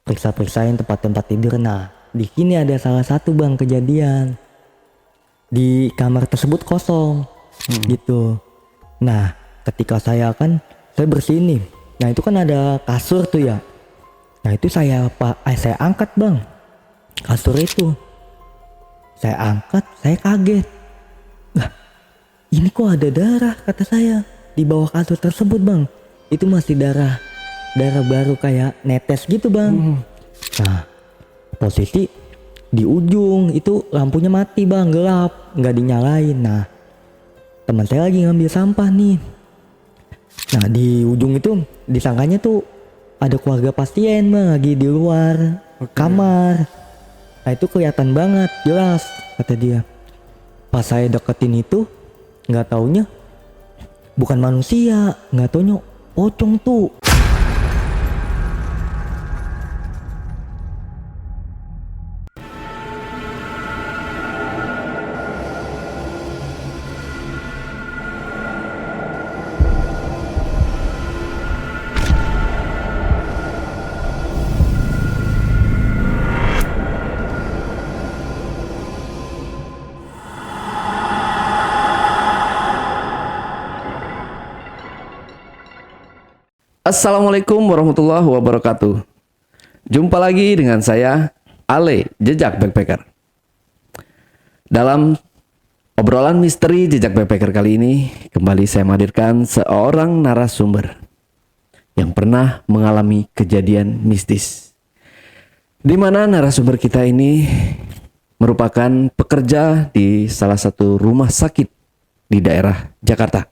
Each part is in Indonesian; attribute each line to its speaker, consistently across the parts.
Speaker 1: periksa-periksain tempat-tempat tidur. Nah, di sini ada salah satu bang kejadian di kamar tersebut kosong gitu. Nah, ketika saya bersihin nih. Nah, itu kan ada kasur tuh ya. Nah, itu saya angkat bang kasur itu. Saya angkat, saya kaget. Lah, ini kok ada darah, kata saya, di bawah kasur tersebut bang. Itu masih darah baru kayak netes gitu bang. Nah, posisi di ujung itu lampunya mati bang, gelap, nggak dinyalain. Nah, teman saya lagi ngambil sampah nih. Nah, di ujung itu disangkanya tuh ada keluarga pasien bang, lagi di luar kamar. Nah, itu kelihatan banget, jelas, kata dia. Pas saya deketin itu, nggak taunya bukan manusia, nggak taunya pocong tuh.
Speaker 2: Assalamualaikum warahmatullahi wabarakatuh. Jumpa lagi dengan saya, Ale, Jejak Backpacker. Dalam obrolan misteri Jejak Backpacker kali ini, kembali saya menghadirkan seorang narasumber yang pernah mengalami kejadian mistis. Di mana narasumber kita ini merupakan pekerja di salah satu rumah sakit di daerah Jakarta.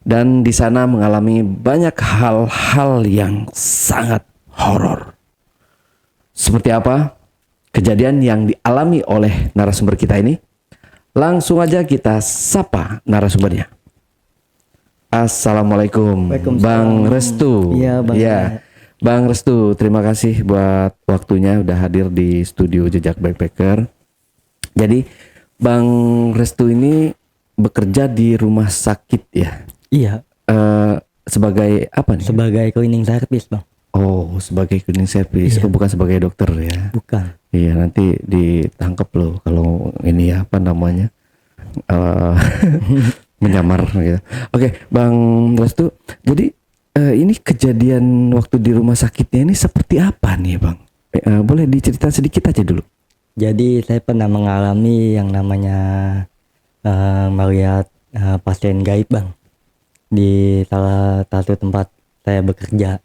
Speaker 2: Dan di sana mengalami banyak hal-hal yang sangat horor. Seperti apa kejadian yang dialami oleh narasumber kita ini? Langsung aja kita sapa narasumbernya. Assalamualaikum, Bang Restu.
Speaker 1: Iya, Bang.
Speaker 2: Ya, Bang Restu, terima kasih buat waktunya udah hadir di studio Jejak Backpacker. Jadi, Bang Restu ini bekerja di rumah sakit ya?
Speaker 1: Iya.
Speaker 2: Sebagai apa nih?
Speaker 1: Sebagai cleaning service bang.
Speaker 2: Oh, sebagai cleaning service,
Speaker 1: Iya.
Speaker 2: bukan sebagai dokter ya?
Speaker 1: Bukan.
Speaker 2: Iya, nanti ditangkap loh kalau ini apa namanya menyamar gitu. Oke, Bang Restu. Jadi ini kejadian waktu di rumah sakitnya ini seperti apa nih, Bang? Boleh diceritakan sedikit aja dulu.
Speaker 1: Jadi saya pernah mengalami yang namanya melihat pasien gaib bang di salah satu tempat saya bekerja.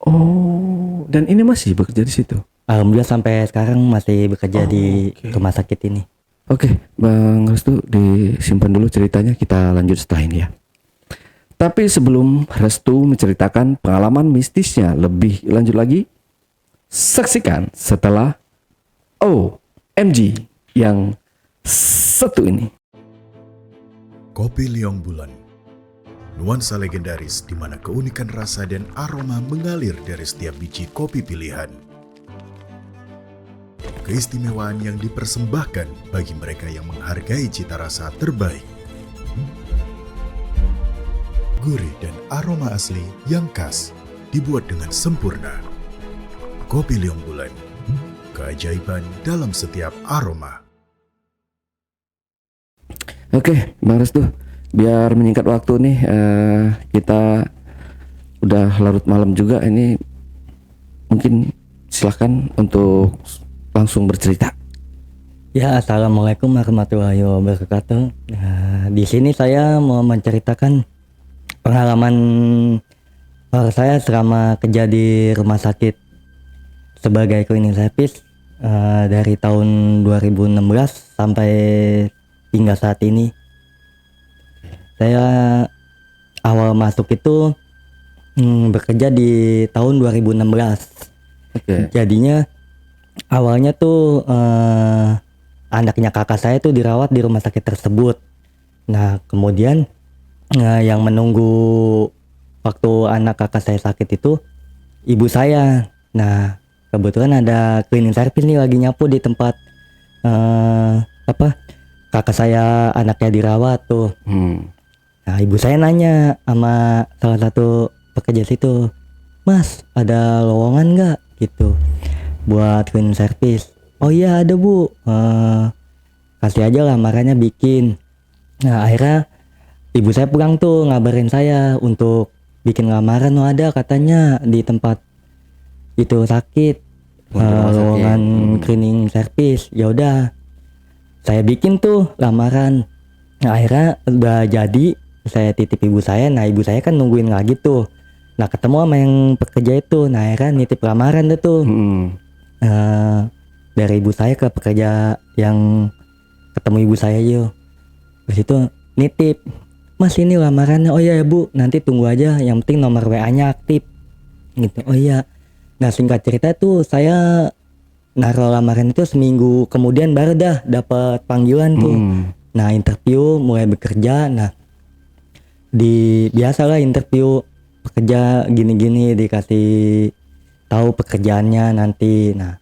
Speaker 2: Oh, dan ini masih bekerja di situ?
Speaker 1: Alhamdulillah sampai sekarang masih bekerja di rumah sakit ini.
Speaker 2: Oke, Bang Restu disimpan dulu ceritanya, kita lanjut setelah ini ya. Tapi sebelum Restu menceritakan pengalaman mistisnya lebih lanjut lagi, saksikan setelah OMG yang satu ini.
Speaker 3: Kopi Liong Bulan, nuansa legendaris di mana keunikan rasa dan aroma mengalir dari setiap biji kopi pilihan. Keistimewaan yang dipersembahkan bagi mereka yang menghargai cita rasa terbaik. Gurih dan aroma asli yang khas dibuat dengan sempurna. Kopi Liong Bulan, keajaiban dalam setiap aroma.
Speaker 2: Oke, Bang Restu, biar menyingkat waktu nih, kita udah larut malam juga. Ini mungkin silahkan untuk langsung bercerita.
Speaker 1: Ya, assalamualaikum warahmatullahi wabarakatuh. Nah, di sini saya mau menceritakan pengalaman saya selama kerja di rumah sakit sebagai cleaning service dari tahun 2016 sampai hingga saat ini. Saya awal masuk itu bekerja di tahun 2016.
Speaker 2: Oke.
Speaker 1: Jadinya awalnya tuh anaknya kakak saya tuh dirawat di rumah sakit tersebut. Nah, kemudian yang menunggu waktu anak kakak saya sakit itu ibu saya. Nah, kebetulan ada cleaning service nih lagi nyapu di tempat kakak saya anaknya dirawat tuh. Nah, ibu saya nanya sama salah satu pekerja situ, Mas ada lowongan nggak gitu buat cleaning service. Oh iya ada bu. Kasih aja lamarannya bikin. Nah akhirnya ibu saya pulang tuh ngabarin saya untuk bikin lamaran. Oh ada katanya di tempat itu sakit,
Speaker 2: Untuk rumah sakit.
Speaker 1: lowongan cleaning service. Ya udah saya bikin tuh lamaran. Nah akhirnya udah jadi, saya titip ibu saya. Nah ibu saya kan nungguin lagi tuh. Nah ketemu sama yang pekerja itu. Nah akhirnya nitip lamaran deh tuh. Dari ibu saya ke pekerja yang ketemu ibu saya yuk. Terus itu nitip, Mas ini lamarannya. Oh iya ya bu, nanti tunggu aja, yang penting nomor WA nya aktif gitu. Oh iya. Nah singkat cerita tuh saya naruh lamaran itu seminggu kemudian baru dah dapat panggilan tuh. Nah interview, mulai bekerja. Nah biasalah interview pekerja gini-gini, dikasih tahu pekerjaannya nanti. Nah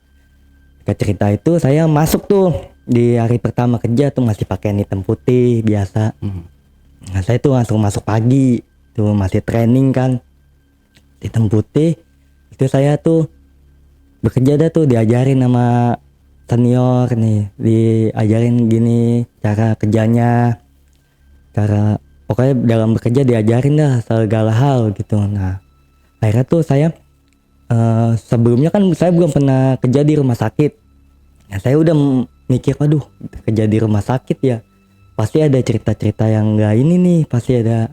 Speaker 1: ke cerita itu saya masuk tuh di hari pertama kerja tuh masih pakaian hitam putih biasa. Nah saya tuh langsung masuk pagi tuh, masih training kan hitam putih. Itu saya tuh bekerja dah tuh, diajarin sama senior nih, diajarin gini cara kerjanya, cara pokoknya dalam bekerja diajarin dah segala hal gitu. Nah akhirnya tuh saya sebelumnya kan saya belum pernah kerja di rumah sakit. Nah saya udah mikir, aduh kerja di rumah sakit ya pasti ada cerita-cerita yang enggak ini nih, pasti ada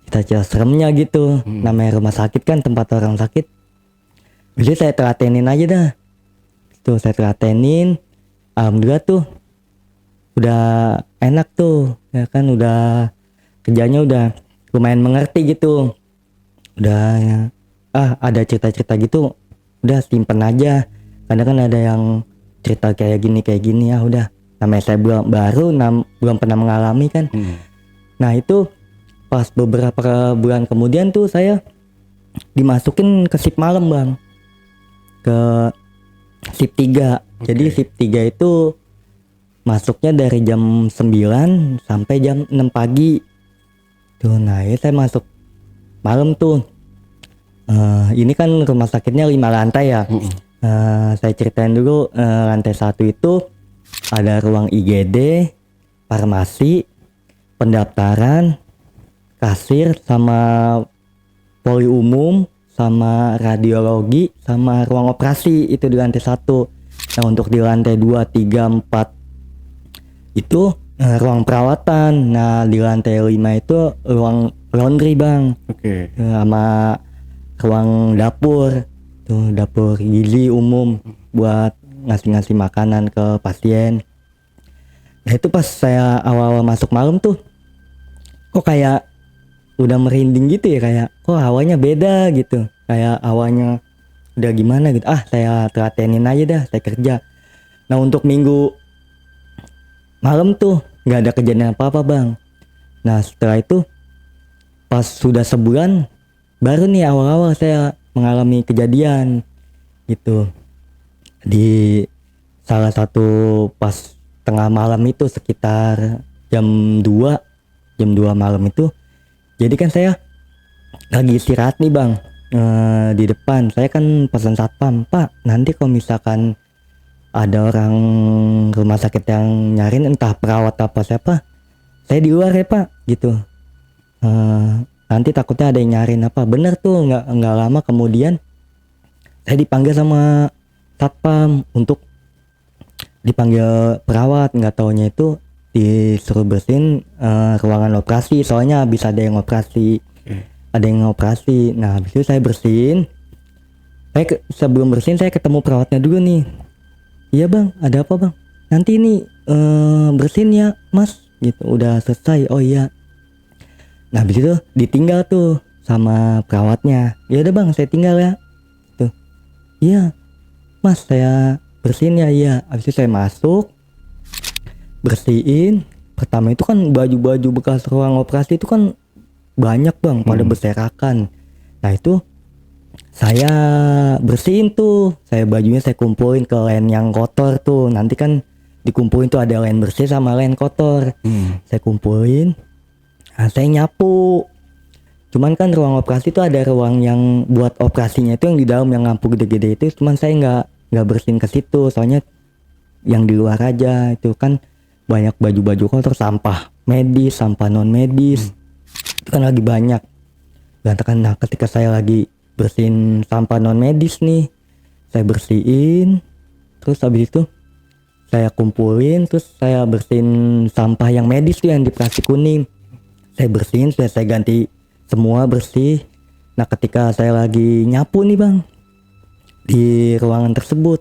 Speaker 1: cerita-cerita seremnya gitu. Namanya rumah sakit kan tempat orang sakit. Jadi saya telatenin aja dah. Tuh saya telatenin, alhamdulillah tuh udah enak tuh ya kan, udah kerjanya udah lumayan mengerti gitu. Udah ya, ada cerita-cerita gitu udah simpen aja, karena kan ada yang cerita kayak gini ya udah, namanya saya belum pernah mengalami kan. Nah itu pas beberapa bulan kemudian tuh saya dimasukin ke shift malam bang, ke shift 3. Jadi shift 3 itu masuknya dari jam 9 sampai jam 6 pagi tuh. Nah ya saya masuk malam tuh. Ini kan rumah sakitnya 5 lantai ya. Saya ceritain dulu. Lantai 1 itu ada ruang IGD, farmasi, pendaftaran, kasir, sama poli umum, sama radiologi, sama ruang operasi. Itu di lantai 1. Nah untuk di lantai 2, 3, 4 itu ruang perawatan. Nah di lantai 5 itu ruang laundry bang. Sama ruang dapur tuh, dapur gizi umum buat ngasih makanan ke pasien. Nah itu pas saya awal masuk malam tuh kok kayak udah merinding gitu ya, kayak kok hawanya beda gitu, kayak hawanya udah gimana gitu. Saya telatenin aja dah, saya kerja. Nah untuk minggu malam tuh nggak ada kejadian apa-apa bang. Nah setelah itu pas sudah sebulan baru nih awal-awal saya mengalami kejadian gitu. Di salah satu pas tengah malam itu sekitar jam 2 malam itu, jadi kan saya lagi istirahat nih bang, di depan. Saya kan pesan satpam, Pak nanti kalau misalkan ada orang rumah sakit yang nyariin, entah perawat apa siapa, saya di luar ya Pak gitu. Nanti takutnya ada yang nyariin apa. Bener tuh, nggak lama kemudian saya dipanggil sama satpam untuk dipanggil perawat. Nggak taunya itu disuruh bersihin ruangan operasi, soalnya habis ada yang operasi. Nah habis itu saya bersihin. Sebelum bersihin saya ketemu perawatnya dulu nih. Iya bang, ada apa bang? Nanti ini bersihin ya mas gitu. Udah selesai. Oh iya. Nah habis itu ditinggal tuh sama perawatnya. Ya udah bang, saya tinggal ya. Tuh. Iya. Mas, saya bersihin ya. Iya. Habis itu saya masuk, bersihin. Pertama itu kan baju-baju bekas ruang operasi itu kan banyak bang, pada berserakan. Nah itu saya bersihin tuh. Bajunya saya kumpulin ke len yang kotor tuh. Nanti kan dikumpulin tuh, ada len bersih sama len kotor. Saya kumpulin. Nah, saya nyapu. Cuman kan ruang operasi itu ada ruang yang buat operasinya itu yang di dalam yang lampu gede-gede itu. Cuman saya nggak bersihin ke situ, soalnya yang di luar aja itu kan banyak baju-baju kotor, sampah medis, sampah non medis. Itu kan lagi banyak berantakan. Nah ketika saya lagi bersihin sampah non medis nih, saya bersihin, terus habis itu saya kumpulin, terus saya bersihin sampah yang medis tuh yang di plastik kuning. Saya bersihin, sudah saya ganti semua bersih. Nah ketika saya lagi nyapu nih bang di ruangan tersebut,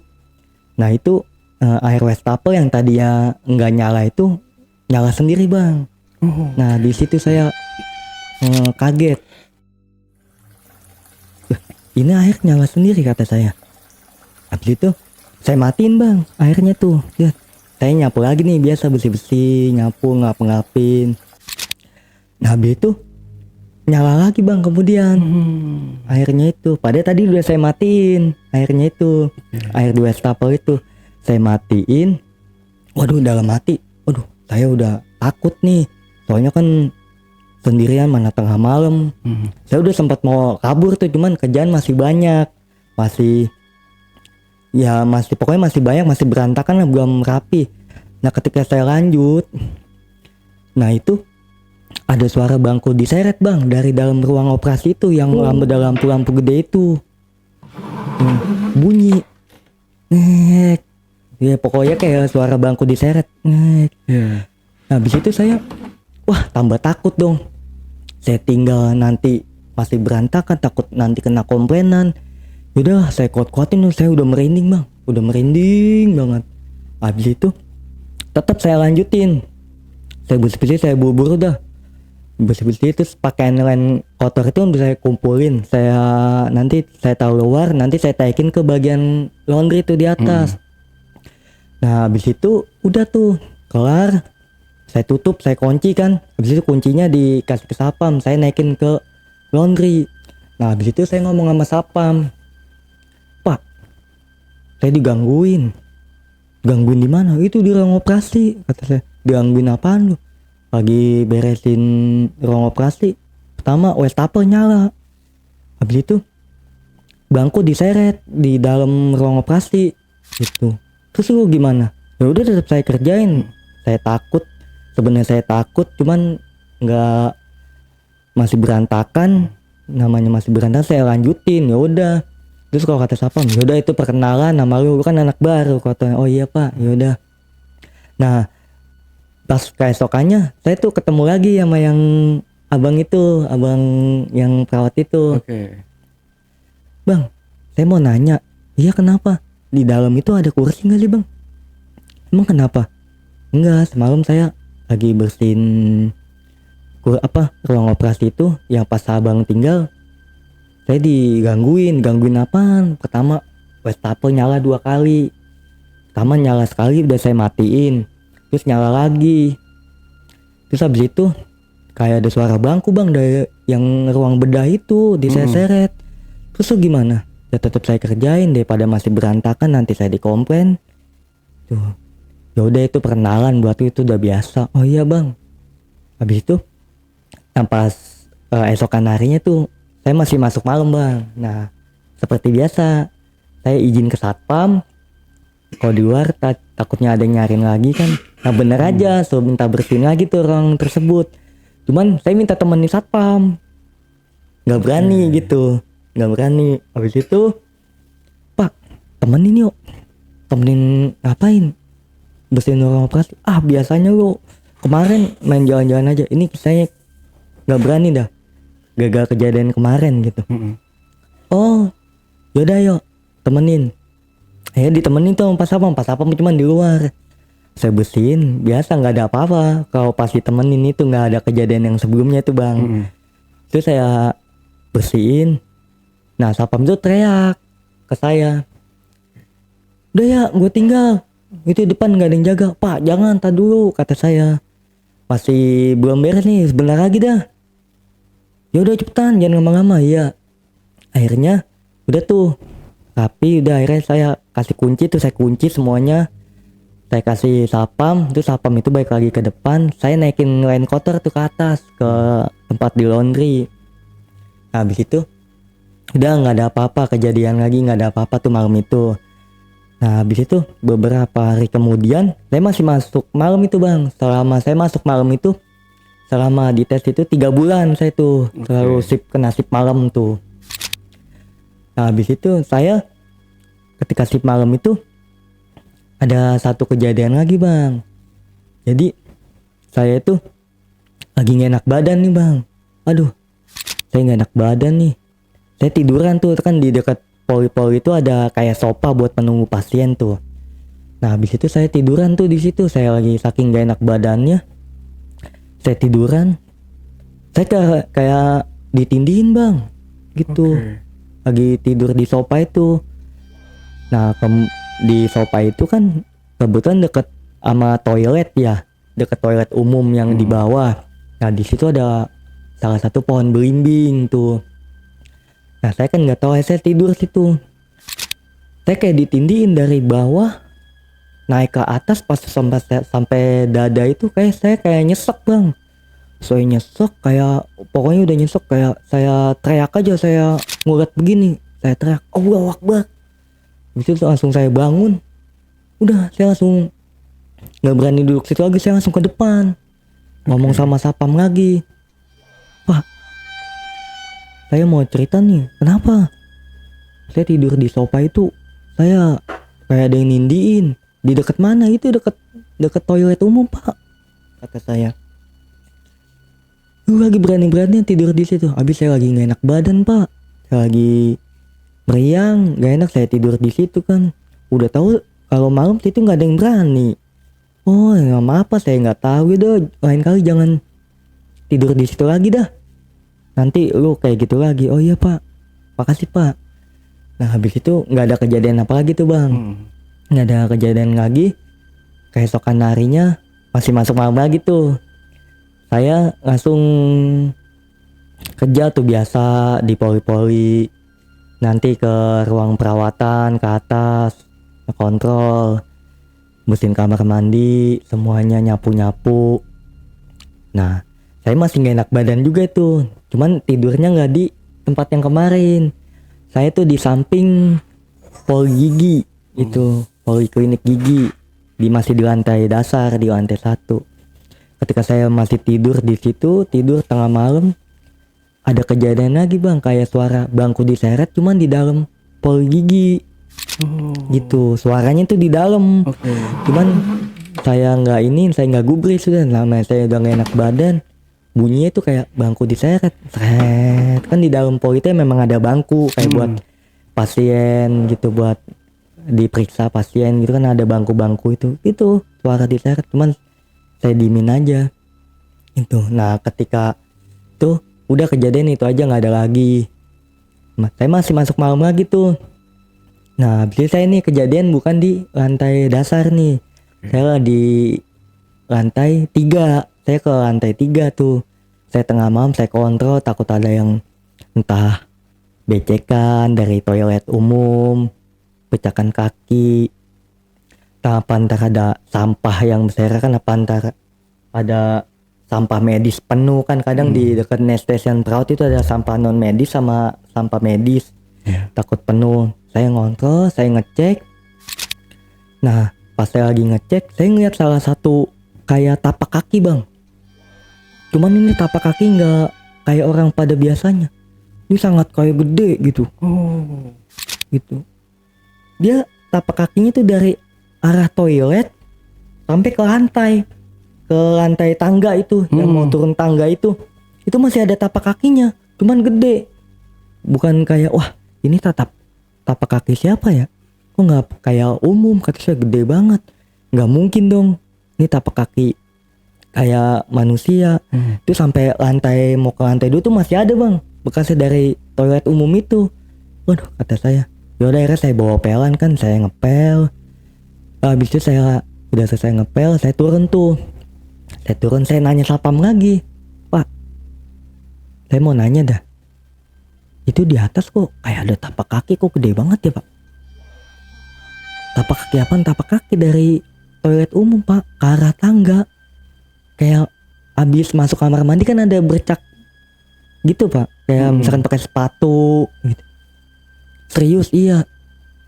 Speaker 1: nah itu air wastafel yang tadinya nggak nyala itu nyala sendiri bang. Nah di situ saya kaget. Ini air nyala sendiri kata saya. Habis itu saya matiin bang airnya tuh. Ya, saya nyapu lagi nih biasa bersih-bersih, nyapu ngap-ngapin. Nah habis itu nyala lagi bang kemudian airnya itu. Padahal tadi udah saya matiin airnya itu, air di wastafel itu saya matiin. Waduh dalam hati, waduh saya udah takut nih. Soalnya kan sendirian mana tengah malam. Saya udah sempat mau kabur tuh, cuman kerjaan masih banyak, masih pokoknya masih banyak, masih berantakan lah, belum rapi. Nah ketika saya lanjut, nah itu ada suara bangku diseret bang dari dalam ruang operasi itu yang lampu-lampu gede itu. Bunyi ngek. Ya pokoknya kayak suara bangku diseret ngek. Nah habis itu saya wah tambah takut dong. Saya tinggal nanti masih berantakan, takut nanti kena komplainan. Yaudah saya kuat-kuatin tuh, saya udah merinding bang, udah merinding banget. Habis itu tetap saya lanjutin. Saya bersih-bersih, saya buru-buru dah bersih-bersih, terus pakaian lain kotor itu udah saya kumpulin. Nanti saya taruh luar, nanti saya taikin ke bagian laundry itu di atas. Nah habis itu udah tuh kelar, saya tutup, saya kunci kan. Habis itu kuncinya dikasih ke sapam, saya naikin ke laundry. Nah habis itu saya ngomong sama sapam, Pak, saya digangguin. Gangguin di mana? Itu di ruang operasi, kata saya. Digangguin apaan lu? Lagi beresin ruang operasi. Pertama wastafel nyala, habis itu bangku diseret di dalam ruang operasi gitu. Terus lu gimana? Ya udah tetap saya kerjain. Saya takut, sebenarnya saya takut, cuman nggak, masih berantakan. Namanya masih berantakan, saya lanjutin. Ya udah. Terus kalau kata sapam, ya udah itu perkenalan, nama lu kan anak baru. Katanya, oh iya pak, ya udah. Nah pas keesokannya saya tuh ketemu lagi sama yang abang yang perawat itu. Bang, saya mau nanya, iya kenapa? Di dalam itu ada kursi nggak sih bang? Emang kenapa? Enggak, semalam saya lagi bersihin ruang operasi itu, yang pas abang tinggal saya digangguin apaan? Pertama wastafel nyala 2 kali. Pertama nyala sekali udah saya matiin, terus nyala lagi. Terus habis itu kayak ada suara bangku bang dari yang ruang bedah itu diseret. Terus lu gimana? Ya tetap saya kerjain daripada masih berantakan nanti saya dikomplain. Tuh. Ya udah itu perkenalan buat itu udah biasa. Oh iya bang. Habis itu pas esokan harinya tuh saya masih masuk malam bang. Nah seperti biasa saya izin ke satpam. Kalau di luar takutnya ada yang nyariin lagi kan. Nah bener aja, so minta bersihin lagi tuh orang tersebut. Cuman saya minta temenin satpam, nggak berani gitu, nggak berani. Habis itu, Pak temenin yuk. Temenin ngapain? Bersihin ruang operasi. Ah biasanya lu kemarin main jalan-jalan aja. Ini saya nggak berani dah, gagal kejadian kemarin gitu. Oh yaudah yuk temenin. Ya ditemenin tuh sama pas apa cuman di luar. Saya bersihin biasa, nggak ada apa-apa. Kalau pas ditemenin itu nggak ada kejadian yang sebelumnya itu bang. Terus saya bersihin. Nah sapam tuh teriak ke saya, udah ya gue tinggal, itu depan nggak ada yang jaga. Pak jangan, tar dulu kata saya, masih belum beres nih, sebentar lagi dah. Ya udah cepetan, jangan lama-lama. Iya. Akhirnya udah tuh rapi, udah akhirnya saya kasih kunci tuh, saya kunci semuanya, saya kasih sapam, terus sapam itu balik lagi ke depan, saya naikin lain kotor tuh ke atas ke tempat di laundry. Habis itu udah nggak ada apa-apa, kejadian lagi nggak ada apa-apa tuh malam itu. Nah habis itu beberapa hari kemudian saya masih masuk malam itu bang. Selama saya masuk malam itu, selama di tes itu 3 bulan saya tuh selalu kena shift malam tuh. Nah habis itu saya ketika shift malam itu ada satu kejadian lagi bang. Jadi saya tuh lagi gak enak badan nih bang. Aduh, saya gak enak badan nih. Saya tiduran tuh kan di dekat poli-poli itu ada kayak sofa buat menunggu pasien tuh. Nah habis itu saya tiduran tuh di situ. Saya lagi saking gak enak badannya, saya tiduran. Saya kayak ditindihin bang, gitu. Lagi tidur di sofa itu. Nah di sofa itu kan kebetulan deket sama toilet ya, deket toilet umum yang di bawah. Nah di situ ada salah satu pohon belimbing tuh. Nah saya kan nggak tahu, saya tidur situ. Saya kayak ditindihin dari bawah naik ke atas, pas sampai dada itu kayak saya kayak nyesek bang. Saya nyesek kayak pokoknya udah nyesek, kayak saya teriak aja, saya ngulet begini, saya teriak Allahu Akbar. Habis itu langsung saya bangun. Udah saya langsung nggak berani duduk situ lagi, saya langsung ke depan ngomong sama sapam lagi, Pak saya mau cerita nih, kenapa saya tidur di sofa itu, saya kayak ada yang nindiin di dekat mana itu, dekat toilet umum pak, kata saya. Lagi berani-berani tidur di situ. Habis saya lagi nggak enak badan pak, saya lagi meriang nggak enak, saya tidur di situ kan. Udah tahu kalau malam situ nggak ada yang berani. Oh nggak apa-apa, saya nggak tahu dah, lain kali jangan tidur di situ lagi dah, nanti lu kayak gitu lagi. Oh iya pak, makasih pak. Nah habis itu nggak ada kejadian apa lagi tuh bang, nggak ada kejadian lagi. Keesokan harinya masih masuk malam lagi tuh, saya langsung kerja tuh biasa di poli-poli, nanti ke ruang perawatan ke atas kontrol, bersihin kamar mandi, semuanya nyapu-nyapu. Nah saya masih gak enak badan juga tuh, cuman tidurnya gak di tempat yang kemarin. Saya tuh di samping poli gigi itu, poliklinik gigi, masih di lantai dasar, di lantai 1. Ketika saya masih tidur di situ, tidur tengah malam, ada kejadian lagi bang, kayak suara bangku diseret cuman di dalam poli gigi. Gitu suaranya tuh di dalam. Cuman saya nggak gubris, sudah lama saya udah nggak enak badan, bunyinya itu kayak bangku diseret, seret. Kan di dalam poli itu memang ada bangku kayak buat pasien gitu, buat diperiksa pasien gitu kan, ada bangku-bangku itu suara diseret, cuman saya diemin aja itu. Nah ketika tuh udah kejadian itu aja, nggak ada lagi. Saya masih masuk malam lagi tuh. Nah habis saya nih kejadian bukan di lantai dasar nih, saya di lantai 3. Saya ke lantai 3 tuh. Saya tengah malam saya kontrol, takut ada yang entah becekan dari toilet umum, pecahkan kaki, apa antara ada sampah yang berserakan, apa antara ada sampah medis penuh kan, kadang di dekat stasiun perawat itu ada sampah non medis sama sampah medis. Takut penuh. Saya ngontrol, saya ngecek. Nah pas saya lagi ngecek, saya ngeliat salah satu kayak tapak kaki bang. Cuman ini tapak kaki nggak kayak orang pada biasanya, ini sangat kayak gede gitu. Gitu. Dia tapak kakinya tuh dari arah toilet sampai ke lantai tangga itu, yang mau turun tangga itu masih ada tapak kakinya, cuman gede. Bukan kayak wah ini tapak kaki siapa ya, kok nggak kayak umum, kata saya gede banget. Nggak mungkin dong ini tapak kaki kayak manusia. Itu sampai mau ke lantai 2 tuh masih ada bang bekasnya dari toilet umum itu. Waduh kata saya, yaudah akhirnya saya bawa pelan kan, saya ngepel. Habis itu saya udah selesai ngepel, saya turun tuh. Saya nanya sapam lagi, Pak saya mau nanya dah, itu di atas kok kayak ada tapak kaki, kok gede banget ya pak? Tapak kaki apaan? Tapak kaki dari toilet umum pak, ke arah tangga. Kayak abis masuk kamar mandi kan ada bercak gitu pak, kayak misalkan pakai sepatu gitu. Serius, iya.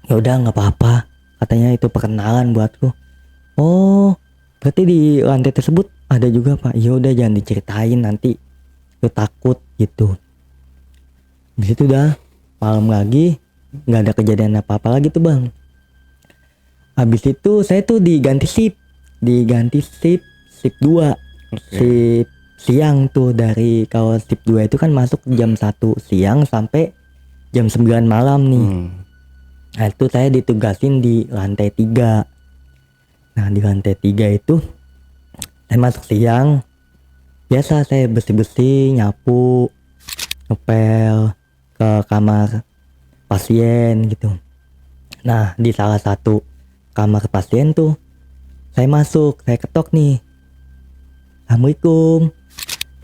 Speaker 1: Ya udah nggak apa-apa, katanya itu perkenalan buatku. Oh, berarti di lantai tersebut ada juga pak. Ya udah jangan diceritain, nanti lu takut gitu. Di situ dah malam lagi, nggak ada kejadian apa-apa lagi tuh bang. Habis itu saya tuh diganti shift 2. Shift siang tuh, dari kalau shift 2 itu kan masuk jam 1 siang sampai jam 9 malam nih. Nah itu saya ditugasin di lantai 3. Nah di lantai 3 itu saya masuk siang. Biasa saya bersih-bersih, nyapu, ngepel ke kamar pasien gitu. Nah di salah satu kamar pasien tuh saya masuk, saya ketok nih. Assalamualaikum,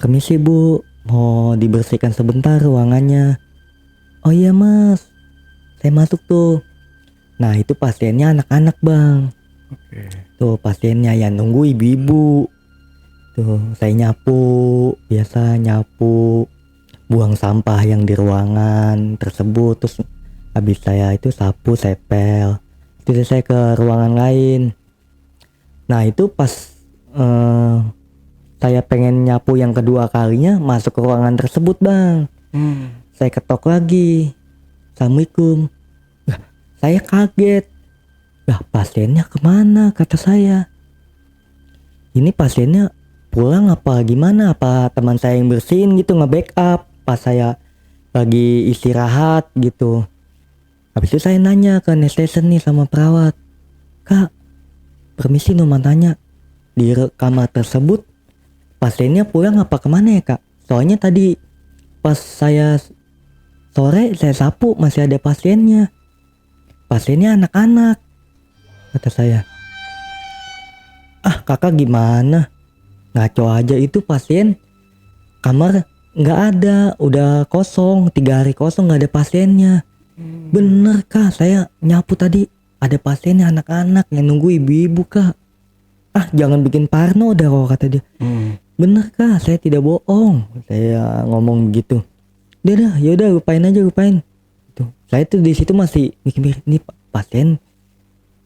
Speaker 1: permisi bu, mau dibersihkan sebentar ruangannya. Oh iya mas, saya masuk tuh. Nah itu pasiennya anak-anak bang. Tuh pasiennya yang nunggu ibu-ibu. Tuh saya nyapu, biasa nyapu, buang sampah yang di ruangan tersebut. Terus habis saya itu sapu, sepel. Terus saya ke ruangan lain. Nah itu pas saya pengen nyapu yang kedua kalinya masuk ke ruangan tersebut bang. Saya ketok lagi. Assalamualaikum. Lah, saya kaget. Lah pasiennya kemana kata saya. Ini pasiennya pulang apa gimana? Apa teman saya yang bersihin gitu, nge-backup pas saya lagi istirahat gitu. Habis itu saya nanya ke anestesen nih sama perawat. Kak, permisi mau tanya, di kamar tersebut pasiennya pulang apa kemana ya kak? Soalnya tadi pas saya sore saya sapu masih ada pasiennya. Pasiennya anak-anak kata saya. Ah kakak gimana? Ngaco aja, itu pasien kamar nggak ada, udah kosong, 3 hari kosong nggak ada pasiennya. Bener kak, saya nyapu tadi ada pasiennya anak-anak yang nunggu ibu-ibu kak. Ah jangan bikin parno dah kok kata dia. Bener kak, saya tidak bohong, saya ngomong begitu. Udah yaudah lupain aja. Tuh, saya tuh di situ masih mikir ini pasien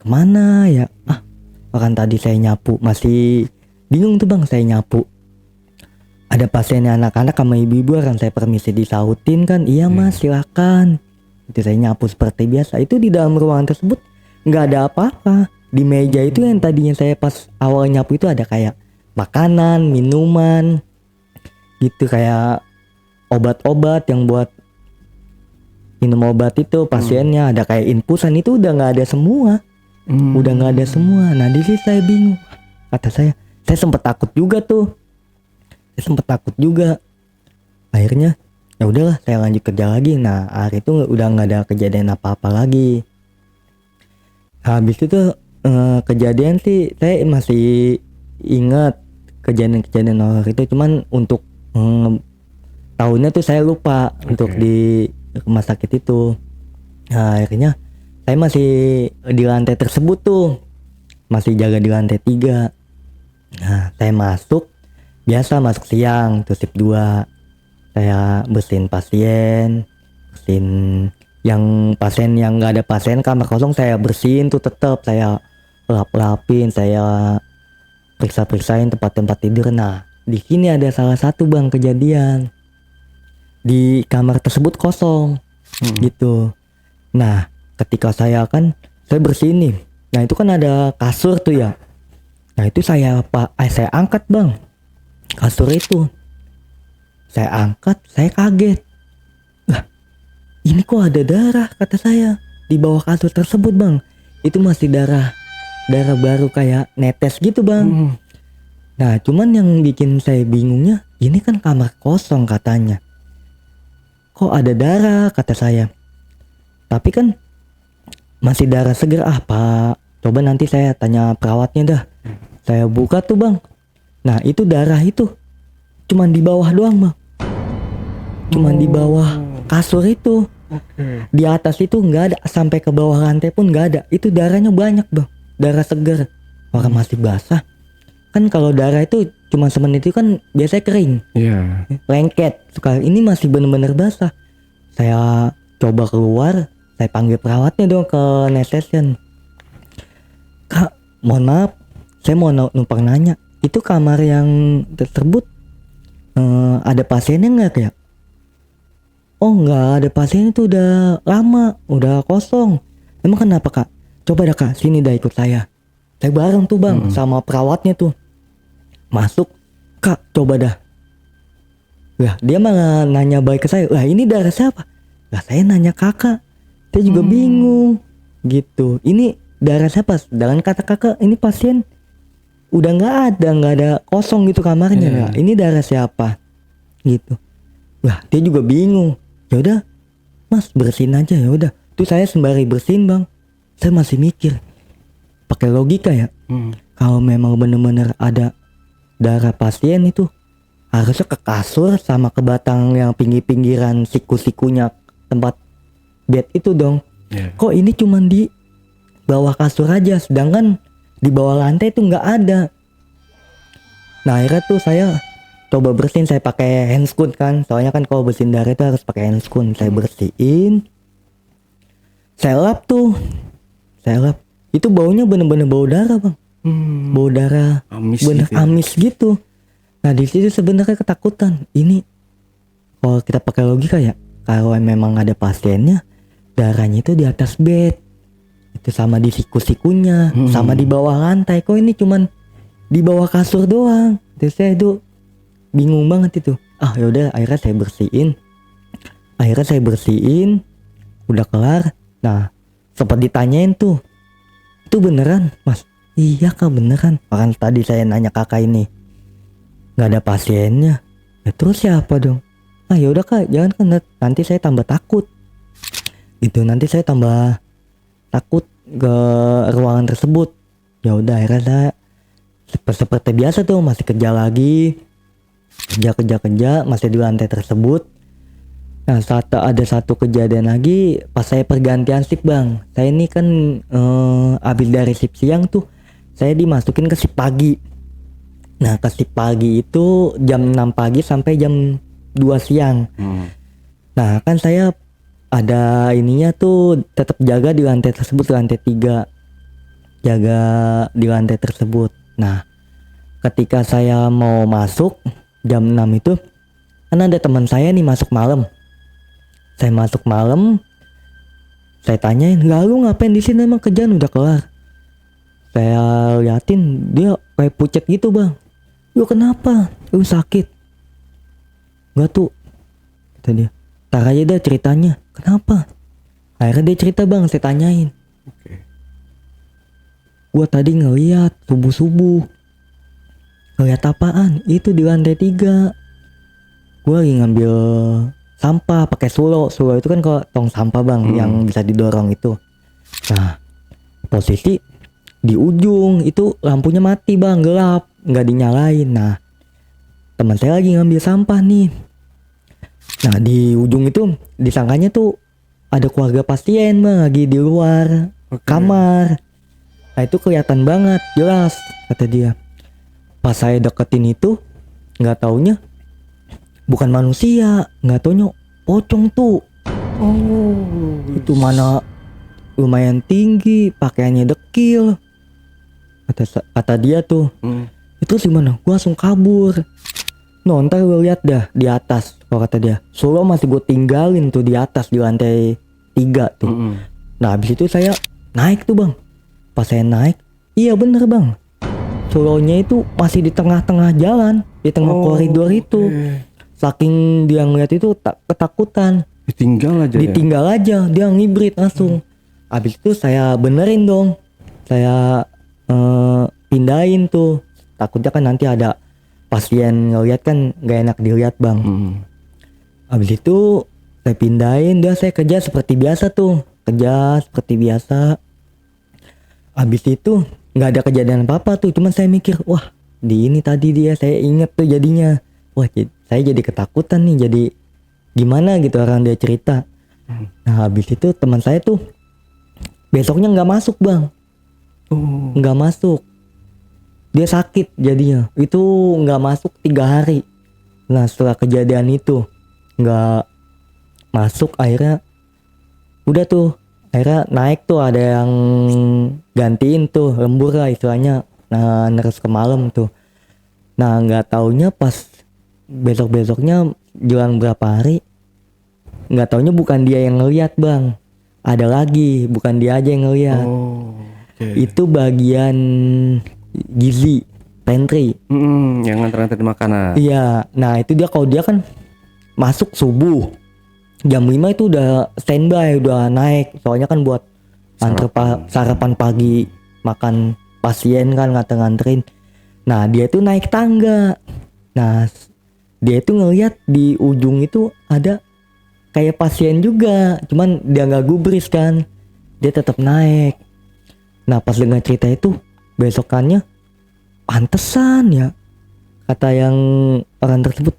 Speaker 1: kemana ya. Ah bahkan tadi saya nyapu masih bingung tuh bang, saya nyapu ada pasiennya anak-anak sama ibu-ibu, akan saya permisi disautin kan. Iya mas silakan. Itu saya nyapu seperti biasa. Itu di dalam ruangan tersebut nggak ada apa-apa. Di meja itu yang tadinya saya pas awal nyapu itu ada kayak makanan, minuman gitu, kayak obat-obat yang buat minum obat itu pasiennya. Ada kayak infusan, itu udah nggak ada semua. Udah nggak ada semua. Nah di sini saya bingung. Kata saya sempet takut juga tuh. Akhirnya ya udahlah saya lanjut kerja lagi. Nah hari itu udah nggak ada kejadian apa-apa lagi. Habis itu kejadian sih saya masih ingat kejadian horor itu, cuman untuk tahunnya tuh saya lupa untuk di rumah sakit itu. Nah akhirnya saya masih di lantai tersebut tuh, masih jaga di lantai 3. Nah saya masuk siang tuh shift 2. Saya bersihin pasien, yang pasien yang nggak ada pasien kamar kosong saya bersihin tuh, tetap saya lap-lapin, saya periksa-periksain tempat-tempat tidur. Nah di sini ada salah satu bang kejadian di kamar tersebut kosong gitu. Nah ketika saya bersihin nih, nah itu kan ada kasur tuh ya. Nah itu saya angkat bang kasur itu. Saya angkat, saya kaget. Lah, ini kok ada darah kata saya di bawah kasur tersebut bang. Itu masih darah baru kayak netes gitu bang. Nah cuman yang bikin saya bingungnya, ini kan kamar kosong katanya, kok ada darah kata saya. Tapi kan masih darah segar. Ah pak, coba nanti saya tanya perawatnya dah. Saya buka tuh bang. Nah itu darah itu cuman di bawah doang bang, cuman di bawah kasur itu. Di atas itu nggak ada, sampai ke bawah lantai pun nggak ada. Itu darahnya banyak bang, darah segar, orang masih basah. Kan kalau darah itu cuma semenit itu kan biasanya kering,
Speaker 2: Iya.
Speaker 1: lengket. Sekali ini masih bener-bener basah. Saya coba keluar, saya panggil perawatnya dong ke night session. Kak, mohon maaf, saya mau numpang nanya, itu kamar yang tersebut ada pasiennya nggak ya? Oh nggak ada pasien, itu udah lama, udah kosong. Emang kenapa kak? Coba dah kak, sini dah ikut saya. Saya bareng tuh bang sama perawatnya tuh. Masuk, kak coba dah. Lah dia malah nanya baik ke saya. Lah ini darah siapa? Lah saya nanya kakak. Saya juga bingung gitu. Ini darah siapa? Sedangkan kata kakak ini pasien udah nggak ada kosong gitu kamarnya. Lah ini darah siapa? Gitu. Lah dia juga bingung. Ya udah mas bersihin aja, ya udah. Tuh saya sembari bersihin bang, saya masih mikir pakai logika ya. Kalau memang bener-bener ada darah pasien itu harusnya ke kasur sama ke batang yang pinggir-pinggiran siku-sikunya tempat bed itu dong. Kok ini cuman di bawah kasur aja, sedangkan di bawah lantai itu nggak ada. Nah akhirnya tuh saya coba bersihin, saya pakai handscoon kan, soalnya kan kalau bersihin darah itu harus pakai handscoon. Saya bersihin, saya lap tuh, saya lap. Itu baunya bener-bener bau darah bang, bau darah,
Speaker 2: Amis
Speaker 1: bener
Speaker 2: gitu ya.
Speaker 1: amis gitu. Nah di situ sebenarnya ketakutan. Ini kalau kita pakai logika ya, kalau memang ada pasiennya, darahnya itu di atas bed, itu sama di siku-sikunya, sama di bawah lantai. Kok ini cuman di bawah kasur doang? Terus saya itu bingung banget itu. Ah yaudah, akhirnya saya bersihin, udah kelar. Nah sempat ditanyain tuh, itu beneran mas? Iya kak beneran. Kan tadi saya nanya kakak ini nggak ada pasiennya. Ya terus siapa dong? Ah yaudah kak, jangan kan nanti saya tambah takut. Itu nanti saya tambah takut ke ruangan tersebut. Ya udah akhirnya saya seperti biasa tuh masih kerja lagi, kerja masih di lantai tersebut. Nah saat ada satu kejadian lagi pas saya pergantian shift bang. Saya ini kan habis dari shift siang tuh saya dimasukin ke shift pagi. Nah ke shift pagi itu jam 6 pagi sampai jam 2 siang. Nah kan saya ada ininya tuh tetap jaga di lantai tersebut, lantai 3, jaga di lantai tersebut. Nah ketika saya mau masuk jam 6 itu kan ada teman saya nih masuk malam. Saya masuk malam, saya tanyain, lalu ngapain di sini, emang kerjaan udah kelar? Saya liatin dia kayak pucet gitu bang. Lu kenapa? Lu sakit? Enggak tuh, kata dia. Tar aja dah ceritanya. Kenapa? Akhirnya dia cerita bang, saya tanyain. Gua tadi ngeliat subuh-subuh. Ngeliat apaan? Itu di lantai 3. Gua lagi ngambil sampah pakai sulo itu kan kok tong sampah bang yang bisa didorong itu. Nah posisi di ujung itu lampunya mati bang, gelap, nggak dinyalain. Nah teman saya lagi ngambil sampah nih. Nah di ujung itu disangkanya tuh ada keluarga pasien bang lagi di luar kamar. Nah itu kelihatan banget jelas kata dia. Pas saya deketin itu nggak taunya bukan manusia, nggak taunya pocong tuh. Itu mana lumayan tinggi, pakaiannya dekil. Kata dia tuh. Itu gimana? Gua langsung kabur. No, ntar gue lihat dah di atas. Kalau kata dia, Solo masih gue tinggalin tuh di atas di lantai 3 tuh. Nah habis itu saya naik tuh bang. Pas saya naik, iya bener bang. Solonya itu masih di tengah-tengah jalan, di tengah koridor itu. Saking dia ngeliat itu ketakutan. Ditinggal aja, dia ngibrit langsung. Abis itu saya benerin dong. Saya pindahin tuh. Takutnya kan nanti ada pasien ngeliat kan gak enak dilihat bang. Abis itu saya pindahin, saya kerja seperti biasa tuh. Kerja seperti biasa. Abis itu gak ada kejadian apa-apa tuh. Cuman saya mikir, wah di ini tadi dia, saya inget tuh jadinya. Wah saya jadi ketakutan nih, jadi gimana gitu orang dia cerita. Nah habis itu teman saya tuh besoknya nggak masuk bang, nggak masuk. dia sakit jadinya. Itu nggak masuk 3 hari. Nah setelah kejadian itu nggak masuk, akhirnya udah tuh, akhirnya naik tuh, ada yang gantiin tuh, lembur lah istilahnya. Nah terus ke malam tuh. Nah nggak taunya pas besok-besoknya jelang berapa hari, nggak taunya bukan dia yang ngeliat bang, ada lagi, bukan dia aja yang ngeliat. Itu bagian gizi pantry.
Speaker 2: Yang nganter-nganterin makanan.
Speaker 1: Iya, nah itu dia, kalau dia kan masuk subuh jam 5 itu udah standby, udah naik, soalnya kan buat antar sarapan pagi, makan pasien kan, nganterin. Nah dia tuh naik tangga. Nah dia itu ngeliat di ujung itu ada kayak pasien juga, cuman dia nggak gubris kan, dia tetap naik. Nah pas dengar cerita itu, besokannya pantesan ya, kata yang orang tersebut,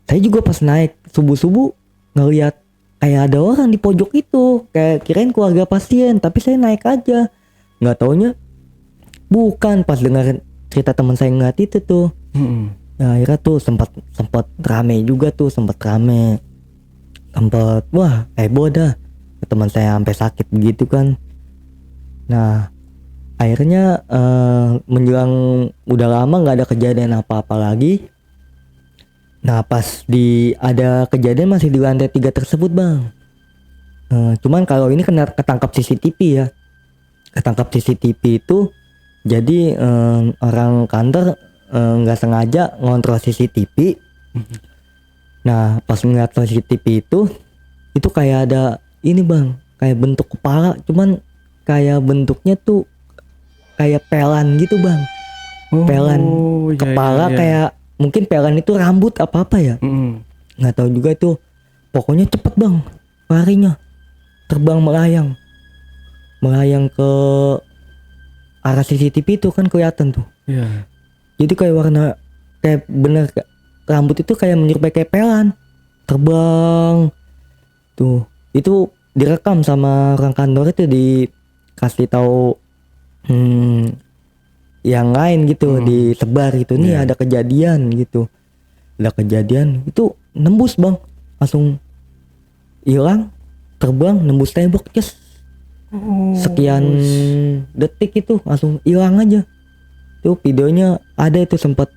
Speaker 1: saya juga pas naik subuh-subuh ngeliat kayak ada orang di pojok itu, kayak kirain keluarga pasien, tapi saya naik aja, nggak taunya bukan. Pas dengar cerita teman saya ngeliat itu tuh, nah, akhirnya tuh sempat rame juga tuh, sempat wah heboh dah, teman saya sampai sakit begitu kan. Nah akhirnya menjelang udah lama nggak ada kejadian apa-apa lagi. Nah pas ada kejadian masih di lantai 3 tersebut bang. Cuman kalau ini kena ketangkap CCTV ya, ketangkap CCTV itu jadi orang kantor nggak sengaja ngontrol CCTV. Nah pas ngeliat CCTV itu kayak ada ini bang, kayak bentuk kepala, cuman kayak bentuknya tuh kayak pelan gitu bang. Pelan kepala, kayak mungkin pelan itu rambut apa ya, nggak tahu juga itu. Pokoknya cepet bang larinya, terbang melayang ke arah CCTV itu kan kelihatan tuh. Jadi kayak warna, kayak bener rambut itu kayak menyerupai kayak pelan, terbang tuh. Itu direkam sama orang kantor itu, dikasih tahu yang lain gitu, disebar gitu, nih ada kejadian gitu, ada kejadian itu, nembus bang, langsung hilang, terbang nembus tembok, sekian detik itu langsung hilang aja. Tuh videonya ada, itu sempat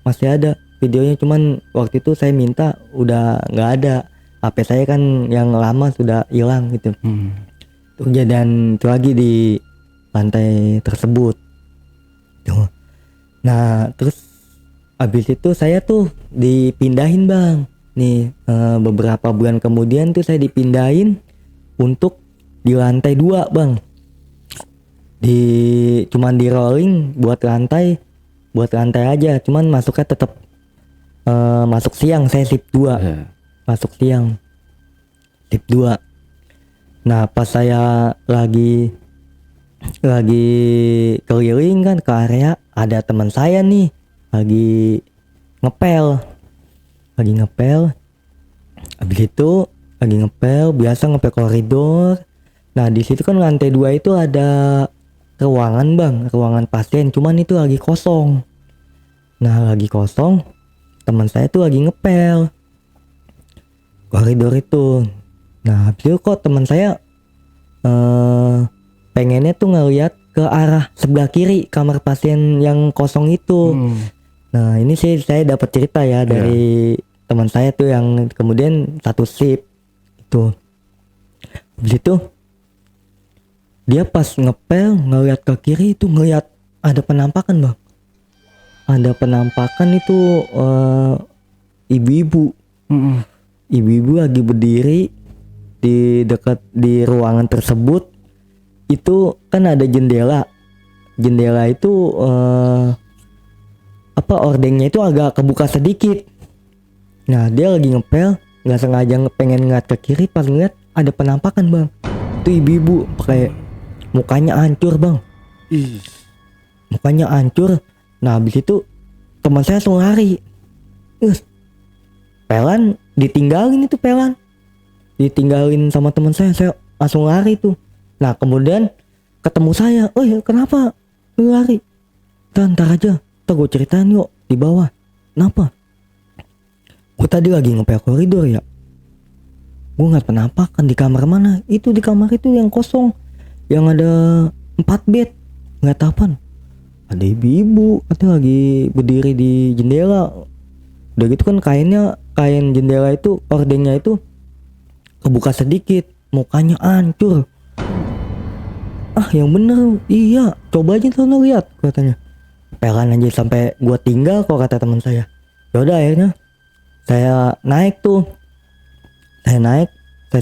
Speaker 1: masih ada videonya, cuman waktu itu saya minta udah nggak ada, HP saya kan yang lama sudah hilang gitu. Tuh kejadian itu lagi di lantai tersebut. Tuh. Nah terus abis itu saya tuh dipindahin bang. Nih beberapa bulan kemudian tuh saya dipindahin untuk di lantai 2 bang. Cuman di rolling buat lantai aja, cuman masuknya tetap masuk siang, saya shift 2. Masuk siang shift 2. Nah pas saya lagi keliling kan ke area, ada teman saya nih lagi ngepel. Habis itu lagi ngepel, biasa ngepel koridor. Nah di situ kan lantai 2 itu ada ruangan bang, ruangan pasien, cuman itu lagi kosong. Nah lagi kosong, teman saya tuh lagi ngepel koridor itu. Nah habis itu kok teman saya pengennya tuh ngeliat ke arah sebelah kiri kamar pasien yang kosong itu. Nah ini sih saya dapat cerita ya dari teman saya tuh yang kemudian satu shift itu. Habis itu dia pas ngepel ngeliat ke kiri itu, ngeliat ada penampakan bang. Ada penampakan itu ibu-ibu. Ibu-ibu lagi berdiri di dekat di ruangan tersebut. Itu kan ada jendela itu ordengnya itu agak kebuka sedikit. Nah dia lagi ngepel, nggak sengaja pengen ngeliat ke kiri, pas ngeliat ada penampakan bang. Itu ibu-ibu pakai mukanya hancur bang, mukanya hancur. Nah habis itu teman saya langsung lari, pelan ditinggalin sama teman saya langsung lari tuh. Nah kemudian ketemu saya, oh ya kenapa lu lari? Ntar aja, ntar gue ceritain yuk di bawah. Kenapa? Gue tadi lagi ngepel koridor ya. Gue ngeliat penampakan di kamar mana. Itu di kamar itu yang kosong, yang ada 4 bed. Ngeliat apaan? Ada ibu-ibu katanya lagi berdiri di jendela. Udah gitu kan kain jendela itu, ordengnya itu kebuka sedikit, mukanya hancur. Ah yang bener, iya, coba aja sono lihat katanya. Pelan aja sampai gua tinggal kok kata teman saya. Yaudah akhirnya saya naik tuh. Saya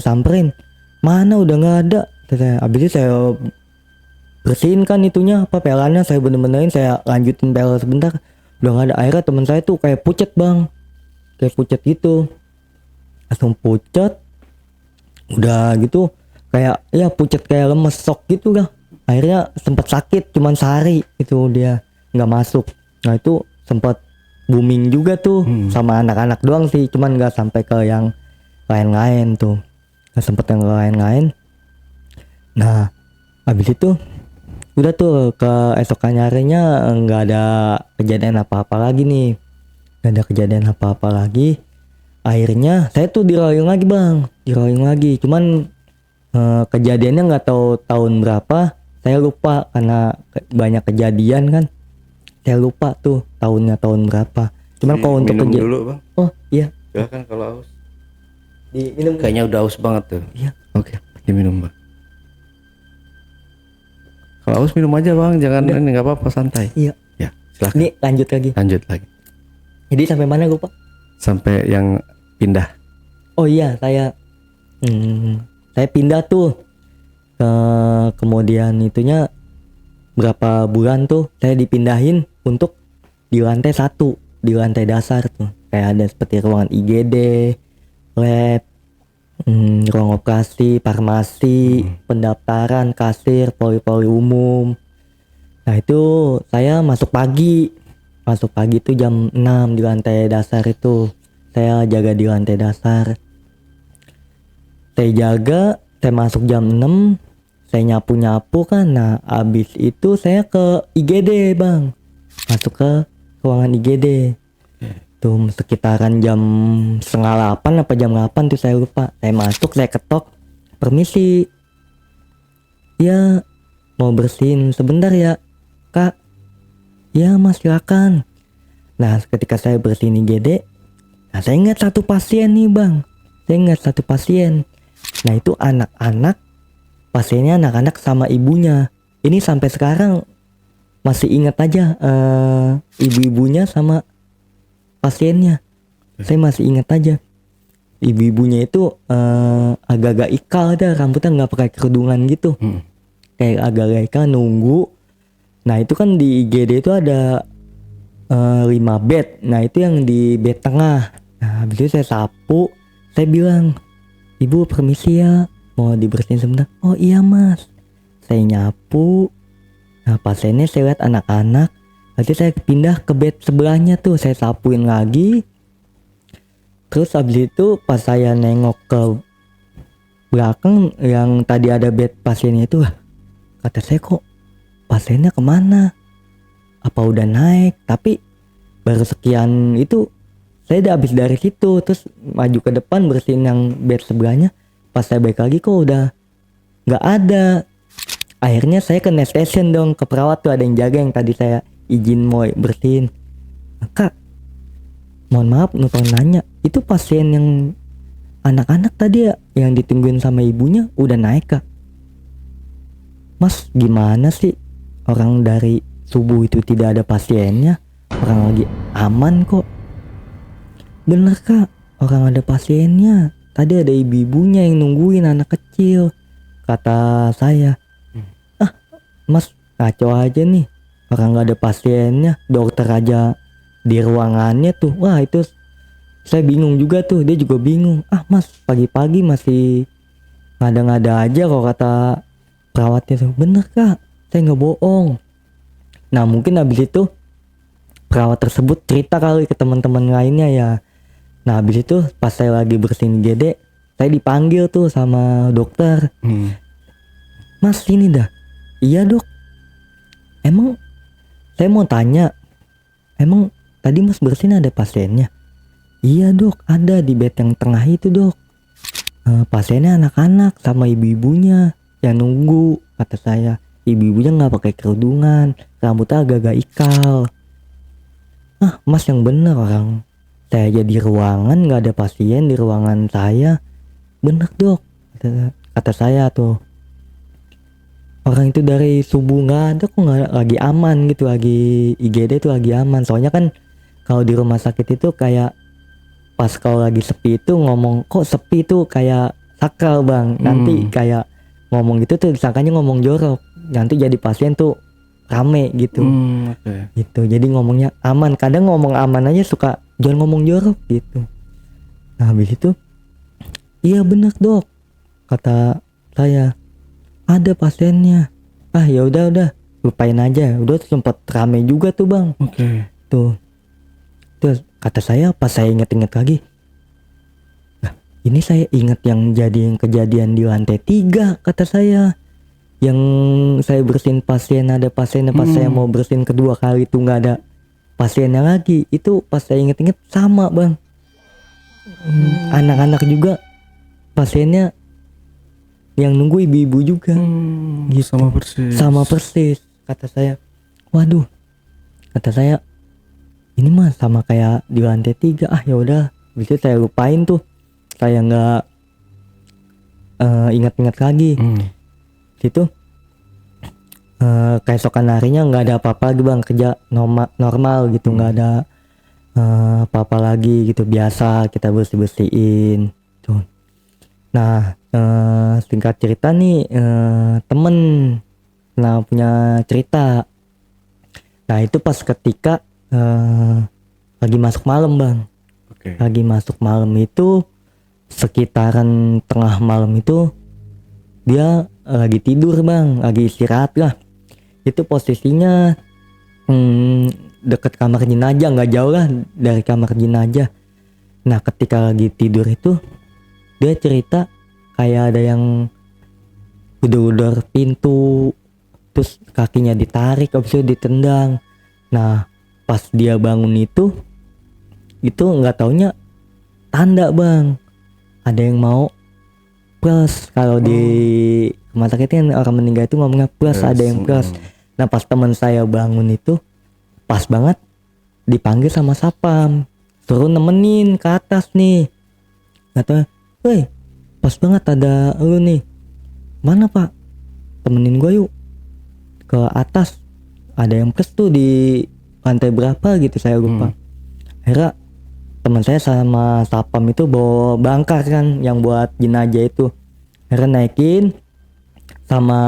Speaker 1: samperin. Mana udah nggak ada. Abis itu saya bersihin kan itunya pelannya, saya bener-benerin, saya lanjutin pel sebentar. Udah nggak ada. Akhirnya teman saya tuh kayak pucet bang, kayak pucet gitu, langsung pucet. Udah gitu kayak ya pucet kayak lemes sok gitu lah. Akhirnya sempat sakit cuman sehari itu dia nggak masuk. Nah itu sempat booming juga tuh sama anak-anak doang sih, cuman nggak sampai ke yang lain-lain tuh, nggak sempet yang lain-lain. Nah habis itu udah tuh ke esokannya harinya nggak ada kejadian apa-apa lagi nih, nggak ada kejadian apa-apa lagi. Akhirnya saya tuh diroyong lagi bang, cuman kejadiannya nggak tahu tahun berapa, saya lupa karena banyak kejadian kan, saya lupa tuh tahunnya tahun berapa. Cuman kalau untuk
Speaker 2: minum dulu bang.
Speaker 1: Oh iya,
Speaker 2: Ya kan kalau haus.
Speaker 1: diminum.
Speaker 2: Kayaknya udah haus banget tuh.
Speaker 1: Iya.
Speaker 2: Oke, diminum bang. Kalau haus minum aja bang, jangan ini nggak apa-apa, santai.
Speaker 1: Iya.
Speaker 2: Ya silakan.
Speaker 1: Ini lanjut lagi.
Speaker 2: Lanjut lagi.
Speaker 1: Jadi sampai mana gue pak?
Speaker 2: Sampai yang pindah.
Speaker 1: Oh iya, saya pindah tuh kemudian itunya berapa bulan tuh saya dipindahin untuk di lantai 1, di lantai dasar tuh, kayak ada seperti ruangan IGD, lab, ruang operasi, farmasi, pendaftaran, kasir, poli-poli umum. Nah itu saya masuk pagi tuh jam 6 di lantai dasar itu. Saya jaga di lantai dasar. Saya masuk jam 6, saya nyapu kan. Nah abis itu saya ke IGD bang, masuk ke ruangan IGD. Tuh sekitaran jam 7:30 apa jam 8 tuh saya lupa. Saya masuk, saya ketok, permisi, ya mau bersihin sebentar ya kak. Ya mas silakan. Nah ketika saya bersihin IGD, nah saya ingat satu pasien nih bang, nah itu anak-anak, pasiennya anak-anak sama ibunya. Ini sampai sekarang masih ingat aja ibu-ibunya sama pasiennya. Saya masih ingat aja. Ibu-ibunya itu agak-agak ikal dah, rambutnya nggak pakai kerudungan gitu. Kayak agak-agak ikal nunggu. Nah itu kan di IGD itu ada 5 bed. Nah itu yang di bed tengah. Nah habis itu saya sapu, saya bilang, ibu permisi ya, mau dibersihin sebentar. Oh iya mas. Saya nyapu. Nah pasiennya saya lihat anak-anak. Nanti saya pindah ke bed sebelahnya tuh, saya sapuin lagi. Terus abis itu pas saya nengok ke belakang yang tadi ada bed pasiennya itu, kata saya kok pasiennya kemana? Apa udah naik? Tapi baru sekian itu saya udah habis dari situ, terus maju ke depan bersihin yang bed sebelahnya. Pas saya balik lagi kok udah nggak ada. Akhirnya saya ke nurse station dong, ke perawat tuh ada yang jaga yang tadi saya izin mau bersihin. Kak, mohon maaf numpang nanya, itu pasien yang anak-anak tadi ya yang ditungguin sama ibunya udah naik kak? Mas gimana sih, orang dari subuh itu tidak ada pasiennya, orang lagi aman kok. Bener kak, orang ada pasiennya, tadi ada ibu-ibunya yang nungguin anak kecil, kata saya. Ah mas kacau aja nih, orang gak ada pasiennya, dokter aja di ruangannya tuh. Wah itu saya bingung juga tuh, dia juga bingung. Ah mas pagi-pagi masih ngada-ngada aja kok, kata perawatnya tuh. Bener kak, saya nggak bohong. Nah mungkin habis itu perawat tersebut cerita kali ke teman-teman lainnya ya. Nah habis itu pas saya lagi bersihin GD, saya dipanggil tuh sama dokter. Mas ini dah. Iya dok, emang saya mau tanya, emang tadi mas bersihin ada pasiennya? Iya dok, ada di bed yang tengah itu dok. Pasiennya anak-anak sama ibu-ibunya yang nunggu, kata saya. Ibu-ibunya nggak pakai kerudungan, rambutnya agak-agak ikal. Ah mas yang bener, orang saya aja di ruangan nggak ada pasien di ruangan saya. Bener dok, kata saya tuh. Orang itu dari subuh nggak ada kok, nggak lagi aman gitu, lagi IGD itu lagi aman. Soalnya kan kalau di rumah sakit itu kayak pas kalau lagi sepi itu ngomong kok sepi tuh kayak sakral bang. Nanti kayak ngomong gitu tuh disangkanya ngomong jorok. Nanti jadi pasien tuh rame gitu. Gitu. Jadi ngomongnya aman. Kadang ngomong aman aja suka jangan ngomong jorok gitu. Nah habis itu iya bener dok, kata saya. Ada pasiennya. Ah ya udah lupain aja. Udah sempat rame juga tuh bang. Tuh. Terus kata saya pas saya inget-inget lagi. Nah, ini saya inget yang kejadian di lantai 3 kata saya. Yang saya bersihin pasien ada pasiennya pas saya mau bersihin kedua kali tuh nggak ada pasiennya lagi. Itu pas saya inget-inget sama bang. Anak-anak juga pasiennya yang nunggu ibu-ibu juga. Gitu. Sama persis kata saya. Waduh, kata saya ini mah sama kayak di lantai 3. Ah ya udah, bisa saya lupain tuh. Saya nggak ingat-ingat lagi. Gitu. Keesokan harinya nggak ada apa-apa lagi bang, kerja normal gitu, nggak ada apa-apa lagi gitu, biasa kita bersih-bersihin tuh. Nah singkat cerita nih, temen punya cerita. Nah itu pas ketika lagi masuk malam bang. Lagi masuk malam itu sekitaran tengah malam itu dia lagi tidur bang, lagi istirahat lah. Itu posisinya deket kamar jenazah, nggak jauh lah dari kamar jenazah. Nah ketika lagi tidur itu dia cerita kayak ada yang gedor-gedor pintu, terus kakinya ditarik, habis itu ditendang. Nah pas dia bangun itu nggak taunya tanda bang, ada yang mau plus. Kalau di rumah sakit kan orang meninggal itu ngomongnya plus, ada yang plus. Nah pas teman saya bangun itu pas banget dipanggil sama sapam, suruh nemenin ke atas nih. Katanya, woi pas banget ada lu nih, mana pak, temenin gue yuk ke atas, ada yang plus tuh di lantai berapa gitu saya lupa. Akhirnya teman saya sama sapam itu bawa bangkar kan yang buat jenazah itu. Akhirnya naikin sama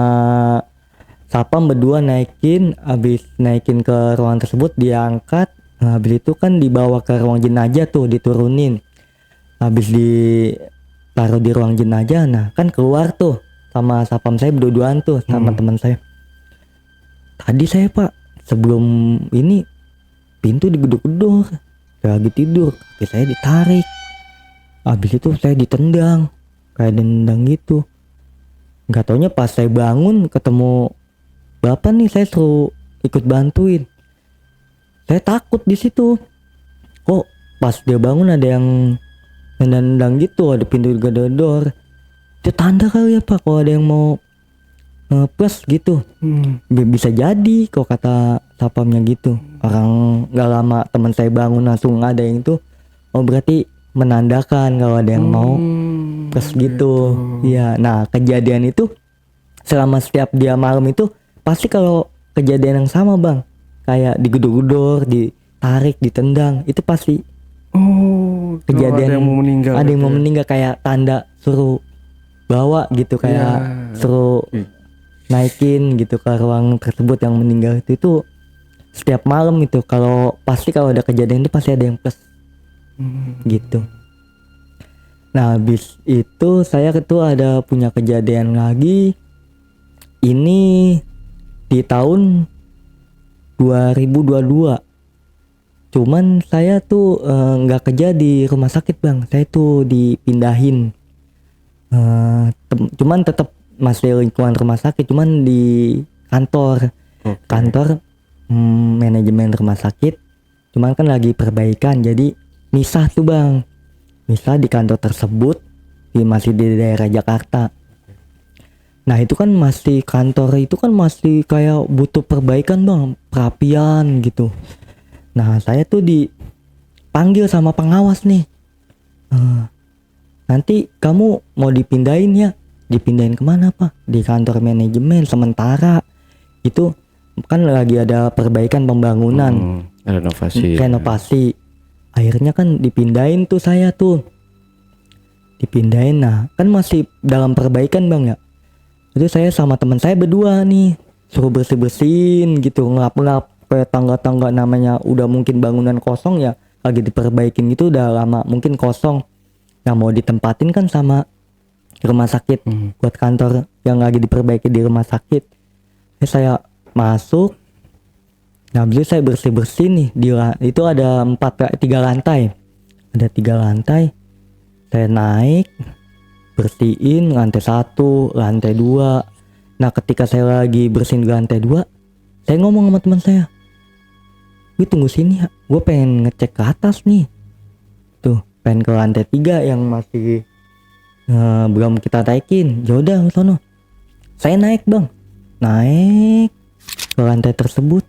Speaker 1: sapam berdua, habis naikin ke ruang tersebut diangkat. Habis itu kan dibawa ke ruang jenazah tuh, diturunin. Habis ditaruh di ruang jenazah, nah kan keluar tuh sama sapam saya berdua-duaan tuh sama teman saya. Tadi saya pak sebelum ini pintu digedor-gedor, saya lagi tidur, kaki saya ditarik. Habis itu saya ditendang kayak dendang gitu. Nggak taunya pas saya bangun ketemu bapak nih, saya suruh ikut bantuin. Saya takut di situ. Kok pas dia bangun ada yang nendang gitu, ada pintu digedor-gedor. Itu tanda kali ya pak kalau ada yang mau plus gitu. Bisa jadi kok kata sapamnya gitu. Orang nggak lama teman saya bangun langsung ada yang itu. Oh berarti menandakan kalau ada yang mau plus gitu. Iya. Nah kejadian itu selama setiap dia malam itu pasti kalau kejadian yang sama bang, kayak digedor-gedor, ditarik, ditendang, itu pasti kejadian
Speaker 2: ada yang mau meninggal.
Speaker 1: Ada yang mau meninggal kayak tanda suruh bawa gitu, kayak suruh naikin gitu ke ruang tersebut yang meninggal itu setiap malam itu. Kalau ada kejadian itu pasti ada yang plus gitu. Nah habis itu saya ada punya kejadian lagi. Ini di tahun 2022. Cuman saya tuh nggak kerja di rumah sakit bang, saya tuh dipindahin. Cuman tetap masih lingkungan rumah sakit, cuman di kantor. Kantor manajemen rumah sakit, cuman kan lagi perbaikan, jadi misah tuh bang, misah di kantor tersebut, masih di daerah Jakarta. Nah itu kan masih kantor itu kan masih kayak butuh perbaikan bang, perapian gitu. Nah saya tuh dipanggil sama pengawas nih. Nanti kamu mau dipindahin ya? Dipindahin kemana pak? Di kantor manajemen sementara. Itu kan lagi ada perbaikan pembangunan,
Speaker 2: Renovasi.
Speaker 1: renovasi. Akhirnya kan dipindahin tuh saya tuh. Dipindahin, nah kan masih dalam perbaikan bang ya. Jadi saya sama teman saya berdua nih suruh bersih-bersihin gitu, ngelap-ngelap kayak tangga-tangga, namanya udah mungkin bangunan kosong ya, lagi diperbaikin gitu, udah lama mungkin kosong. Nah mau ditempatin kan sama rumah sakit buat kantor yang lagi diperbaiki di rumah sakit. Saya masuk. Nah habis itu saya bersih-bersih nih itu ada 3 lantai. Ada 3 lantai. Saya naik bersihin lantai 1, lantai 2. Nah ketika saya lagi bersihin di lantai 2, saya ngomong sama teman saya, "Gue tunggu sini ya, gue pengen ngecek ke atas nih." Tuh pengen ke lantai 3 yang masih belum kita naikin. Yaudah sono. Saya naik bang, naik ke lantai tersebut.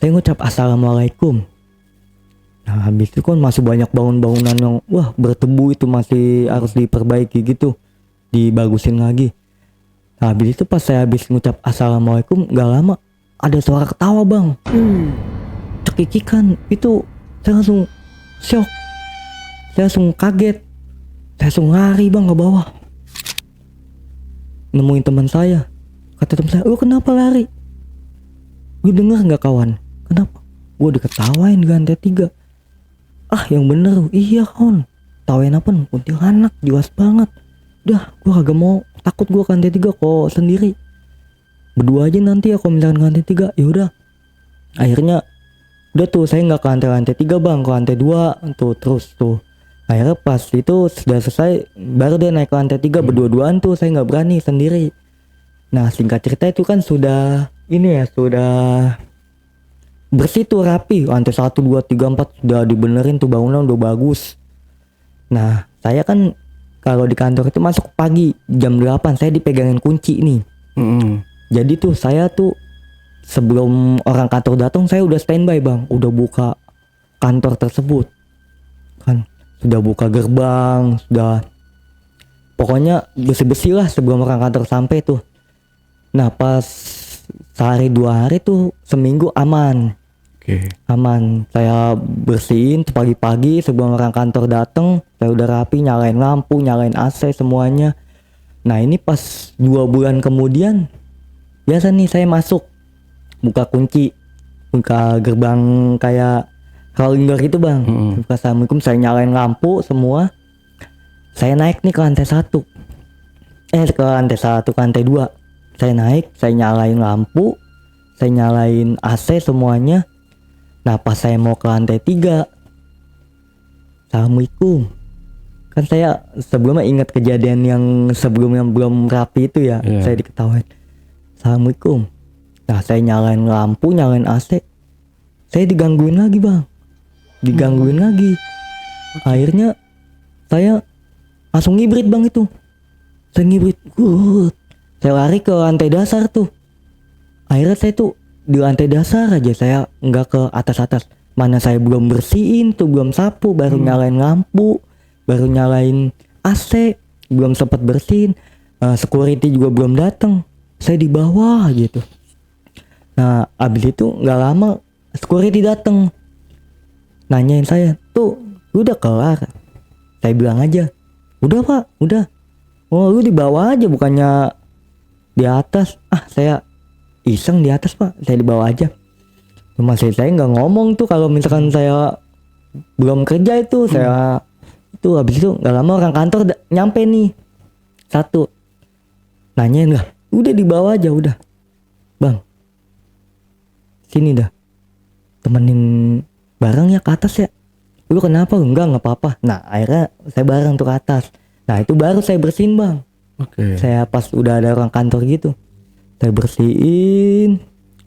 Speaker 1: Saya ngucap assalamualaikum. Nah habis itu kan masih banyak bangunan yang bertebu, itu masih harus diperbaiki gitu, dibagusin lagi. Nah habis itu pas saya habis ngucap assalamualaikum, gak lama ada suara ketawa bang. Cekikikan itu, saya langsung shock, saya langsung kaget, saya langsung lari bang ke bawah, nemuin teman saya. Kata teman saya, "Lu kenapa lari? Lu denger nggak kawan? Kenapa?" "Gue diketawain di lantai 3." "Ah yang bener." "Iya kawan, tawain apa? Kuntilanak jelas banget." "Udah gue kagak mau, takut gue ke lantai 3 kok sendiri, berdua aja nanti ya kalau misalkan ke lantai 3. Ya udah. Akhirnya udah tuh saya nggak ke lantai 3 bang, ke lantai 2 tuh terus tuh. Akhirnya pas itu sudah selesai baru dia naik ke lantai 3 berdua-duaan tuh, saya nggak berani sendiri. Nah singkat cerita itu kan sudah bersih tuh, rapi, lantai 1, 2, 3, 4 sudah dibenerin tuh, bangunan udah bagus. Nah saya kan kalau di kantor itu masuk pagi jam 8, saya dipegangin kunci nih. Jadi tuh saya tuh sebelum orang kantor datang saya udah standby bang, udah buka kantor tersebut kan, sudah buka gerbang, sudah pokoknya bersih-bersih lah sebelum orang kantor sampai tuh. Nah pas sehari 2 hari tuh, seminggu aman. Aman, saya bersihin pagi-pagi sebelum orang kantor datang, saya udah rapi, nyalain lampu, nyalain AC semuanya. Nah ini pas 2 bulan kemudian, biasa nih saya masuk, buka kunci, buka gerbang kayak crawling door gitu bang. Buka assalamualaikum, saya nyalain lampu semua, saya naik nih ke lantai 1, ke lantai 2. Saya naik, saya nyalain lampu, saya nyalain AC semuanya. Nah pas saya mau ke lantai 3, assalamualaikum. Kan saya sebelumnya ingat kejadian yang sebelumnya belum rapi itu ya, saya diketawain. Assalamualaikum. Nah saya nyalain lampu, nyalain AC, saya digangguin lagi bang, digangguin lagi. Akhirnya saya langsung ngibrit bang itu, saya ngibrit, saya lari ke lantai dasar tuh. Akhirnya saya tuh di lantai dasar aja, saya nggak ke atas-atas. Mana saya belum bersihin tuh, belum sapu, baru nyalain lampu, baru nyalain AC, belum sempat bersihin. Security juga belum datang, saya di bawah gitu. Nah abis itu nggak lama security datang, nanyain saya, "Tuh udah kelar?" Saya bilang aja, "Udah pak, udah." "Oh lu di bawah aja bukannya di atas?" "Ah saya iseng di atas pak, saya di bawah aja." Masih saya nggak ngomong tuh kalau misalkan saya belum kerja itu. Saya itu habis itu nggak lama orang kantor nyampe nih satu, nanyain, "Lah udah di bawah aja udah bang, sini dah temenin bareng ya ke atas ya." "Lu kenapa?" Nggak apa-apa." Nah akhirnya saya bareng tuh ke atas. Nah itu baru saya bersihin bang. Saya pas udah ada orang kantor gitu, saya bersihin,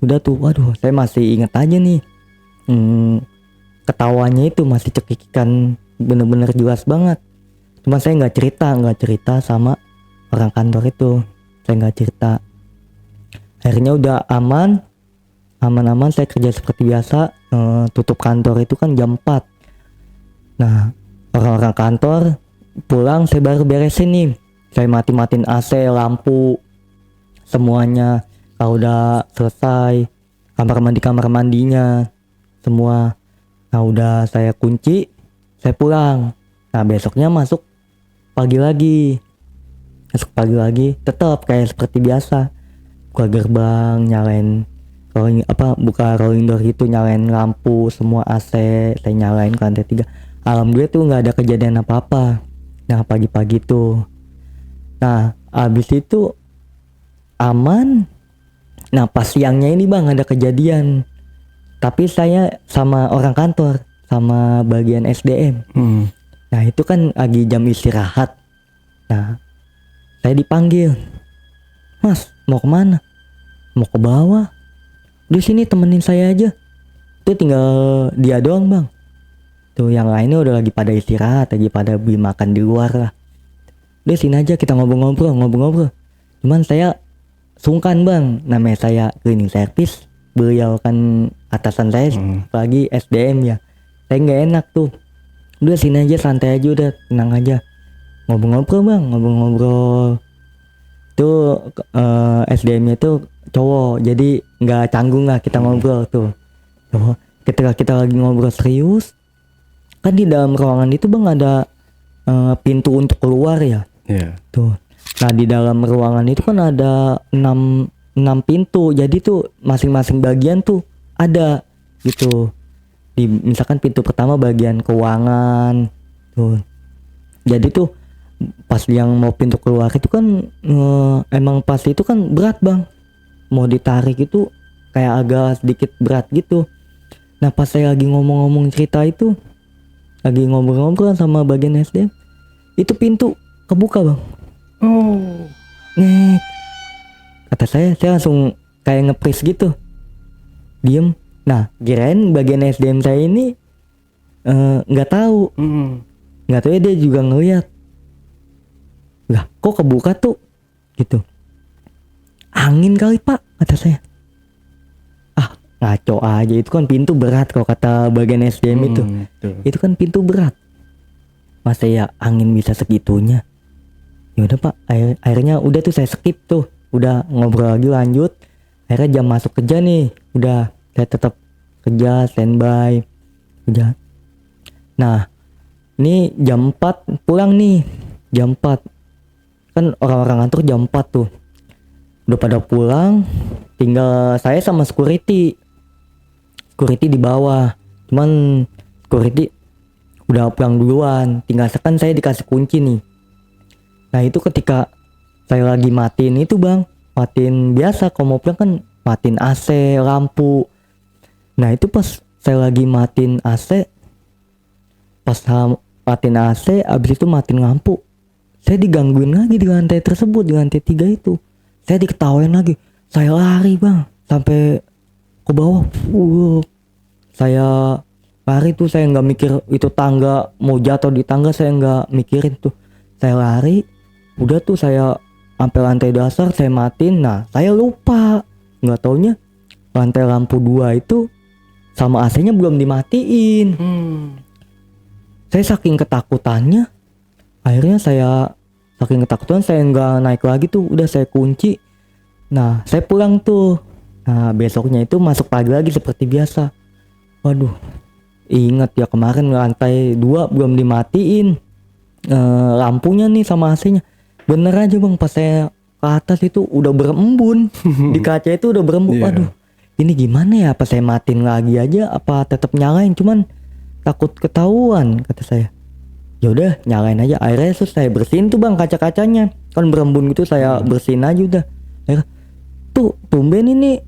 Speaker 1: Udah tuh, waduh, saya masih inget aja nih. Ketawanya itu masih cekikikan, bener-bener jelas banget. Cuma saya nggak cerita sama orang kantor itu. Saya nggak cerita. Akhirnya udah aman saya kerja seperti biasa. Tutup kantor itu kan jam 4. Nah, orang-orang kantor pulang, saya baru beresin nih. Saya matiin AC, lampu, semuanya. Kalau udah selesai, kamar mandinya semua. Nah, udah saya kunci, saya pulang. Nah, besoknya masuk pagi lagi, tetap kayak seperti biasa. Buka gerbang, nyalain buka rolling door gitu, nyalain lampu, semua AC saya nyalain ke lantai 3. Alhamdulillah tuh nggak ada kejadian apa-apa. Nah, pagi-pagi tuh. Nah, abis itu aman. Nah, pas siangnya ini bang ada kejadian. Tapi saya sama orang kantor, sama bagian SDM. Nah, itu kan lagi jam istirahat. Nah, saya dipanggil. Mas, mau kemana? Mau ke bawah. Di sini temenin saya aja. Itu tinggal dia doang bang. Tuh yang lainnya udah lagi pada istirahat, lagi pada beli makan di luar lah. Di sini aja kita ngobrol. Cuman saya sungkan bang, namanya saya cleaning service, beliau kan atasan saya lagi SDM ya. Saya nggak enak tuh. Udah sini aja, santai aja, udah tenang aja. Ngobrol-ngobrol bang, ngobrol-ngobrol. Tuh SDM-nya tuh cowok, jadi nggak canggung lah kita ngobrol tuh. Ketika kita lagi ngobrol serius, kan di dalam ruangan itu bang ada pintu untuk keluar ya. Tuh. Nah, di dalam ruangan itu kan ada 6 pintu. Jadi tuh masing-masing bagian tuh ada gitu. Misalkan pintu pertama bagian keuangan tuh. Jadi tuh pas yang mau pintu keluar itu kan emang pas itu kan berat bang, mau ditarik itu kayak agak sedikit berat gitu. Nah, pas saya lagi ngomong-ngomong cerita itu, lagi ngobrol-ngobrol sama bagian SDM, itu pintu kebuka bang. Nek, kata saya langsung kayak nge-freeze gitu, diem. Nah, kirain bagian SDM saya ini nggak tahu ya, dia juga ngeliat. Lah, kok kebuka tuh gitu. Angin kali pak, kata saya. Ngaco aja, itu kan pintu berat kalau kata bagian SDM itu. Itu kan pintu berat. Masa ya angin bisa segitunya. Ya udah pak, akhirnya udah tuh saya skip tuh. Udah ngobrol lagi lanjut. Akhirnya jam masuk kerja nih. Udah, saya tetap kerja standby. Udah. Nah, ini jam 4 pulang nih. Jam 4. Kan orang-orang kantor jam 4 tuh. Udah pada pulang, tinggal saya sama security di bawah. Cuman security udah pulang duluan, tinggal kan saya dikasih kunci nih. Nah, itu ketika saya lagi matiin itu bang, matiin biasa kalau mau pulang kan matiin AC, lampu. Nah, itu pas saya lagi matiin AC, abis itu matiin lampu, saya digangguin lagi di lantai tersebut, di lantai 3 itu. Saya diketawain lagi. Saya lari bang sampai ke bawah. Saya lari tuh, saya nggak mikir itu tangga mau jatuh di tangga, saya nggak mikirin tuh. Saya lari, udah tuh saya sampai lantai dasar saya matiin. Nah, saya lupa, nggak taunya lantai lampu 2 itu sama AC-nya belum dimatiin. Saya saking ketakutannya, akhirnya saya nggak naik lagi tuh, udah saya kunci. Nah, saya pulang tuh. Nah, besoknya itu masuk pagi lagi seperti biasa. Waduh, ingat ya kemarin lantai 2 belum dimatiin lampunya nih sama AC-nya. Bener aja bang, pas saya ke atas itu udah berembun. Di kaca itu udah berembun. Waduh, ini gimana ya, apa saya matiin lagi aja apa tetap nyalain? Cuman takut ketahuan, kata saya. Ya udah, nyalain aja. Akhirnya terus saya bersihin tuh bang kaca-kacanya, kan berembun gitu, saya bersihin aja udah. Tuh tumben ini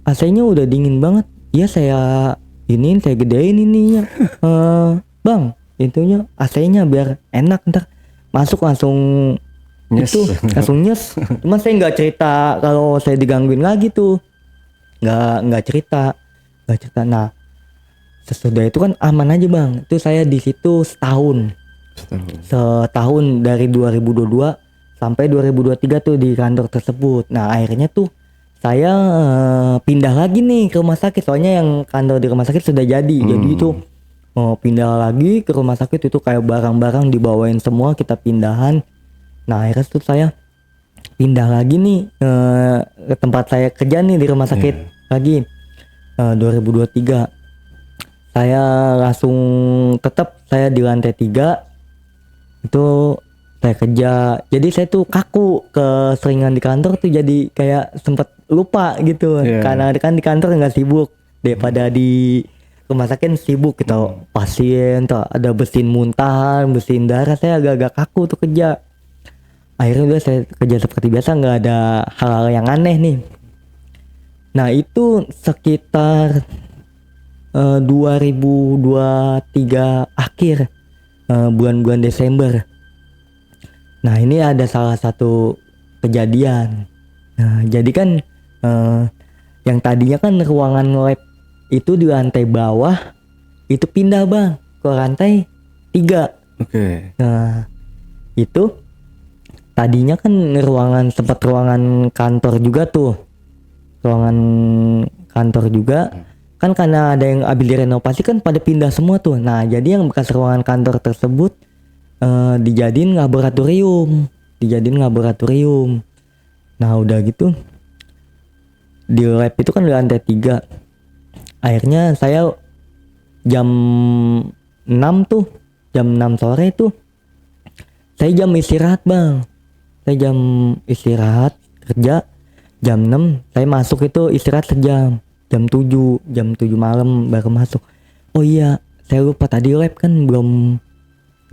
Speaker 1: AC-nya udah dingin banget. Ya saya gedein ininya. Bang, intinya AC-nya biar enak, ntar masuk langsung
Speaker 2: Nyes.
Speaker 1: itu langsung nyes. Cuma saya nggak cerita kalau saya digangguin lagi tuh. nggak cerita. Nah sesudah itu kan aman aja bang. Itu saya di situ setahun dari 2022 sampai 2023 tuh di kantor tersebut. Nah akhirnya tuh saya pindah lagi nih ke rumah sakit, soalnya yang kantor di rumah sakit sudah jadi. Jadi itu pindah lagi ke rumah sakit, itu kayak barang-barang dibawain semua, kita pindahan. Nah akhirnya tuh saya pindah lagi nih ke tempat saya kerja nih di rumah sakit lagi 2023. Saya langsung tetap saya di lantai 3 itu saya kerja. Jadi saya tuh kaku, keseringan di kantor tuh jadi kayak sempet lupa gitu. Karena kan di kantor nggak sibuk daripada di rumah sakit sibuk gitu. Pasien tuh ada bersihin muntahan, bersihin darah, saya agak-agak kaku tuh kerja. Akhirnya udah saya kerja seperti biasa, nggak ada hal-hal yang aneh nih. Nah itu sekitar 2023 akhir, bulan-bulan Desember. Nah ini ada salah satu kejadian. Nah jadi kan yang tadinya kan ruangan lab itu di lantai bawah, itu pindah bang ke lantai 3. Nah itu tadinya kan sempat ruangan kantor juga tuh, ruangan kantor juga kan, karena ada yang habis direnovasi kan pada pindah semua tuh. Nah jadi yang bekas ruangan kantor tersebut dijadiin laboratorium. Nah udah gitu di lab itu kan di lantai 3. Akhirnya saya jam 6 sore tuh saya jam istirahat bang. Saya jam istirahat kerja jam 6, saya masuk itu istirahat sejam. Jam 7 malam baru masuk. Oh iya, saya lupa tadi lab kan belum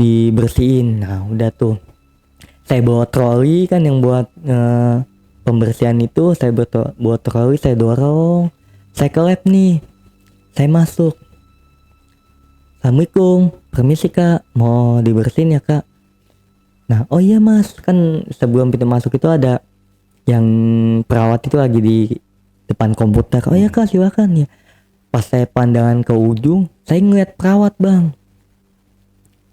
Speaker 1: dibersihin. Nah udah tuh saya bawa troli kan yang buat pembersihan itu. Saya bawa troli, saya dorong, saya ke lab nih. Saya masuk, assalamualaikum, permisi kak, mau dibersihin ya kak. Nah oh iya mas, kan sebelum pintu masuk itu ada yang perawat itu lagi di depan komputer. Oh iya kak silakan ya. Pas saya pandangan ke ujung, saya ngeliat perawat bang.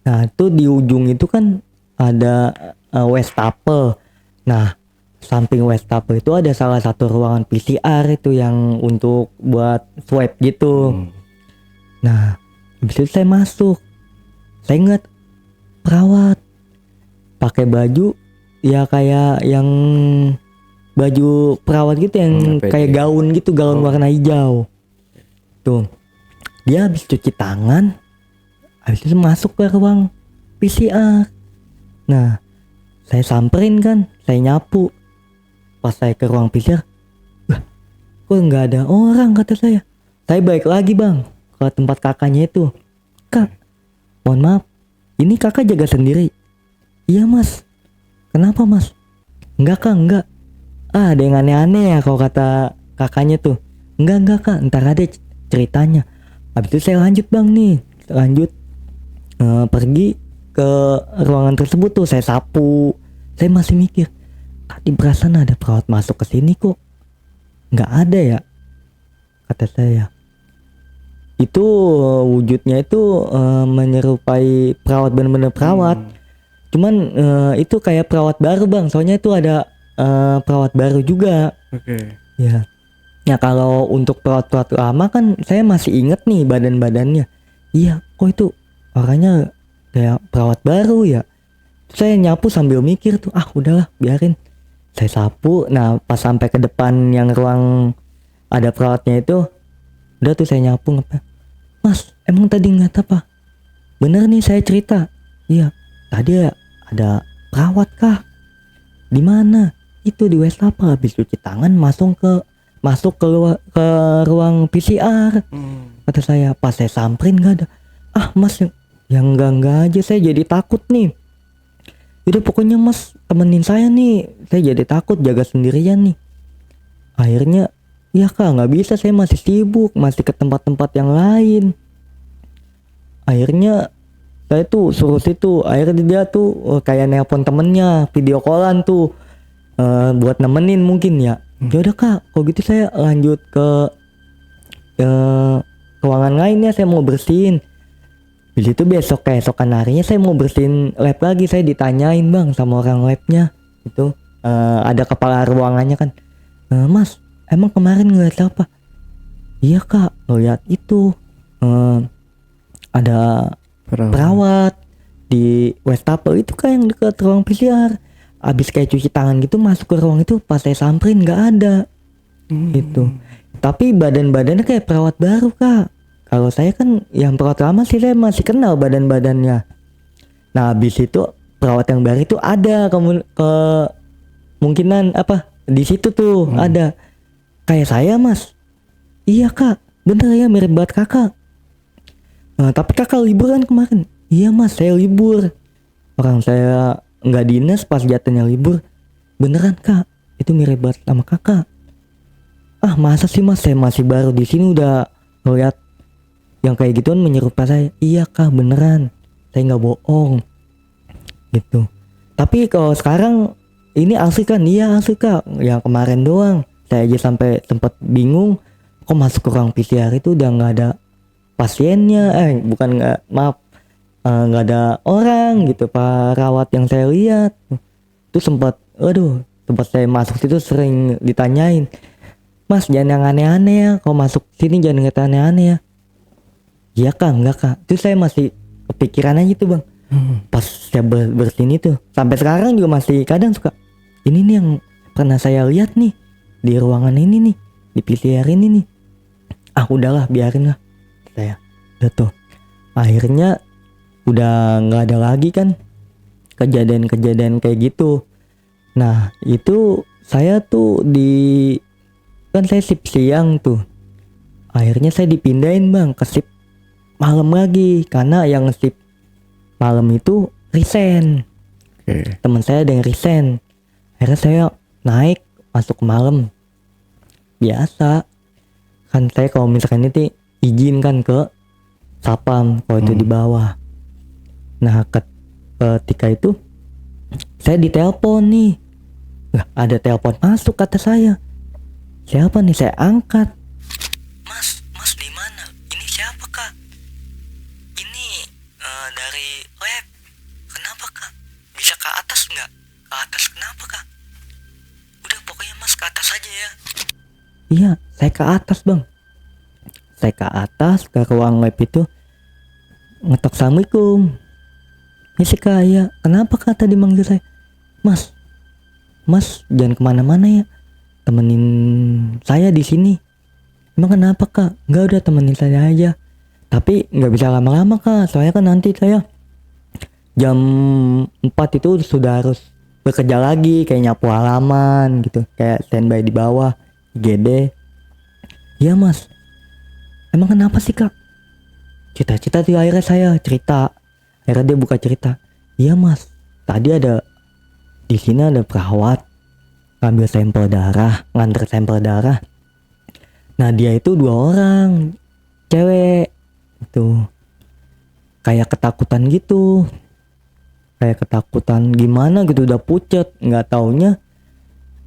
Speaker 1: Nah itu di ujung itu kan ada wastafel. Nah samping wastafel itu ada salah satu ruangan PCR itu yang untuk buat swab gitu. Nah habis itu saya masuk, saya ngeliat perawat pakai baju ya kayak yang baju perawat gitu yang kayak gaun gitu, gaun warna hijau tuh. Dia habis cuci tangan, habis itu masuk ke ruang PCR. Nah saya samperin kan, saya nyapu. Pas saya ke ruang PCR, kok nggak ada orang kata saya. Saya balik lagi bang ke tempat kakaknya itu. Kak, mohon maaf, ini kakak jaga sendiri? Iya mas. Kenapa mas? Enggak kak, enggak. Ada yang aneh-aneh ya kalau kata kakaknya tuh. Enggak kak, ntar ada ceritanya. Habis itu saya lanjut bang nih, pergi ke ruangan tersebut tuh, saya sapu. Saya masih mikir, tadi perasaan ada perawat masuk ke sini kok nggak ada ya, kata saya. Itu wujudnya itu menyerupai perawat, bener-bener perawat. Cuman itu kayak perawat baru bang, soalnya itu ada perawat baru juga. Ya kalau untuk perawat lama kan saya masih inget nih badan-badannya. Iya kok itu orangnya kayak perawat baru ya. Saya nyapu sambil mikir tuh, udahlah biarin. Saya sapu. Nah pas sampai ke depan yang ruang ada perawatnya itu, udah tuh saya nyapu. Mas emang tadi ngeliat apa? Bener nih saya cerita. Iya tadi ada perawat kah? Di mana? Itu di wastafel, habis cuci tangan masuk ke ruang PCR. Kata saya. Pas saya samperin nggak ada. Mas yang enggak aja, saya jadi takut nih. Udah pokoknya mas temenin saya nih, saya jadi takut jaga sendirian nih. Akhirnya ya kak nggak bisa, saya masih sibuk, masih ke tempat-tempat yang lain. Akhirnya saya tuh suruh situ. Akhirnya dia tuh kayak nelpon temennya, video callan tuh. buat nemenin mungkin ya. Ya udah kak, kalau gitu saya lanjut ke ruangan lain ya, saya mau bersihin. Di situ keesokan harinya saya mau bersihin lab lagi, saya ditanyain bang sama orang labnya itu, ada kepala ruangannya kan, mas emang kemarin ngeliat apa? Iya kak, ngeliat itu ada perawat di wastafel itu kan yang dekat ruang PCR. Abis kayak cuci tangan gitu masuk ke ruang itu, pas saya samperin nggak ada. Gitu. Tapi badan-badannya kayak perawat baru kak. Kalau saya kan yang perawat lama sih saya masih kenal badan-badannya. Nah abis itu perawat yang baru itu ada kemungkinan apa di situ tuh ada kayak saya mas. Iya kak, bener ya mirip banget kakak. Tapi kakak libur kan kemarin? Iya mas, saya libur. Orang saya nggak dinas pas jatuhnya libur. Beneran kak, itu mirip banget sama kakak. Ah masa sih mas, saya masih baru di sini udah ngeliat yang kayak gituan menyerupai saya. Iya kak, beneran, saya nggak bohong. Gitu. Tapi kalau sekarang ini asli kan? Iya asli kak. Yang kemarin doang, saya aja sampai sempat bingung. Kok masuk ke ruang PCR itu udah nggak ada pasiennya, nggak ada orang gitu, perawat yang saya lihat itu sempat saya masuk situ sering ditanyain, mas jangan yang aneh-aneh ya, kalau masuk sini jangan yang aneh-aneh ya. Iya kak, enggak kak, itu saya masih kepikiran aja tuh bang. Pas saya bersihin itu sampai sekarang juga masih kadang suka, ini nih yang pernah saya lihat nih di ruangan ini nih, di PCR ini nih. Udahlah biarin lah, saya udah tuh akhirnya udah nggak ada lagi kan kejadian-kejadian kayak gitu. Nah itu saya tuh kan saya shift siang tuh, akhirnya saya dipindahin bang ke shift malam lagi karena yang shift malam itu resign. Teman saya ada yang resign, akhirnya saya naik masuk ke malam. Biasa kan saya kalau misalkan itu izin kan ke sapam kalau itu di bawah. Nah ketika itu saya ditelepon nih, ada telepon masuk kata saya. Siapa nih? Saya angkat. Mas di mana? Ini siapa kak? Ini dari lab. Kenapa kak? Bisa ke atas nggak? Ke atas kenapa kak? Udah pokoknya mas ke atas aja ya. Iya, saya ke atas bang. Saya ke atas ke ruang lab itu, ngetok assalamualaikum. Ini sih kak, ya kenapa kak tadi manggil saya? Mas jangan kemana-mana ya, temenin saya di sini. Emang kenapa kak? Enggak, udah temenin saya aja. Tapi nggak bisa lama-lama kak, soalnya kan nanti saya jam 4 itu sudah harus bekerja lagi, kayak nyapu halaman gitu, kayak standby di bawah IGD. Iya mas, emang kenapa sih kak? Cita-cita tuh akhirnya saya cerita. Akhirnya dia buka cerita. Iya mas, tadi ada di sini ada perawat ngambil sampel darah, nganter sampel darah. Nah dia itu 2 orang cewek itu, kayak ketakutan gitu, kayak ketakutan gimana gitu, udah pucet. Nggak taunya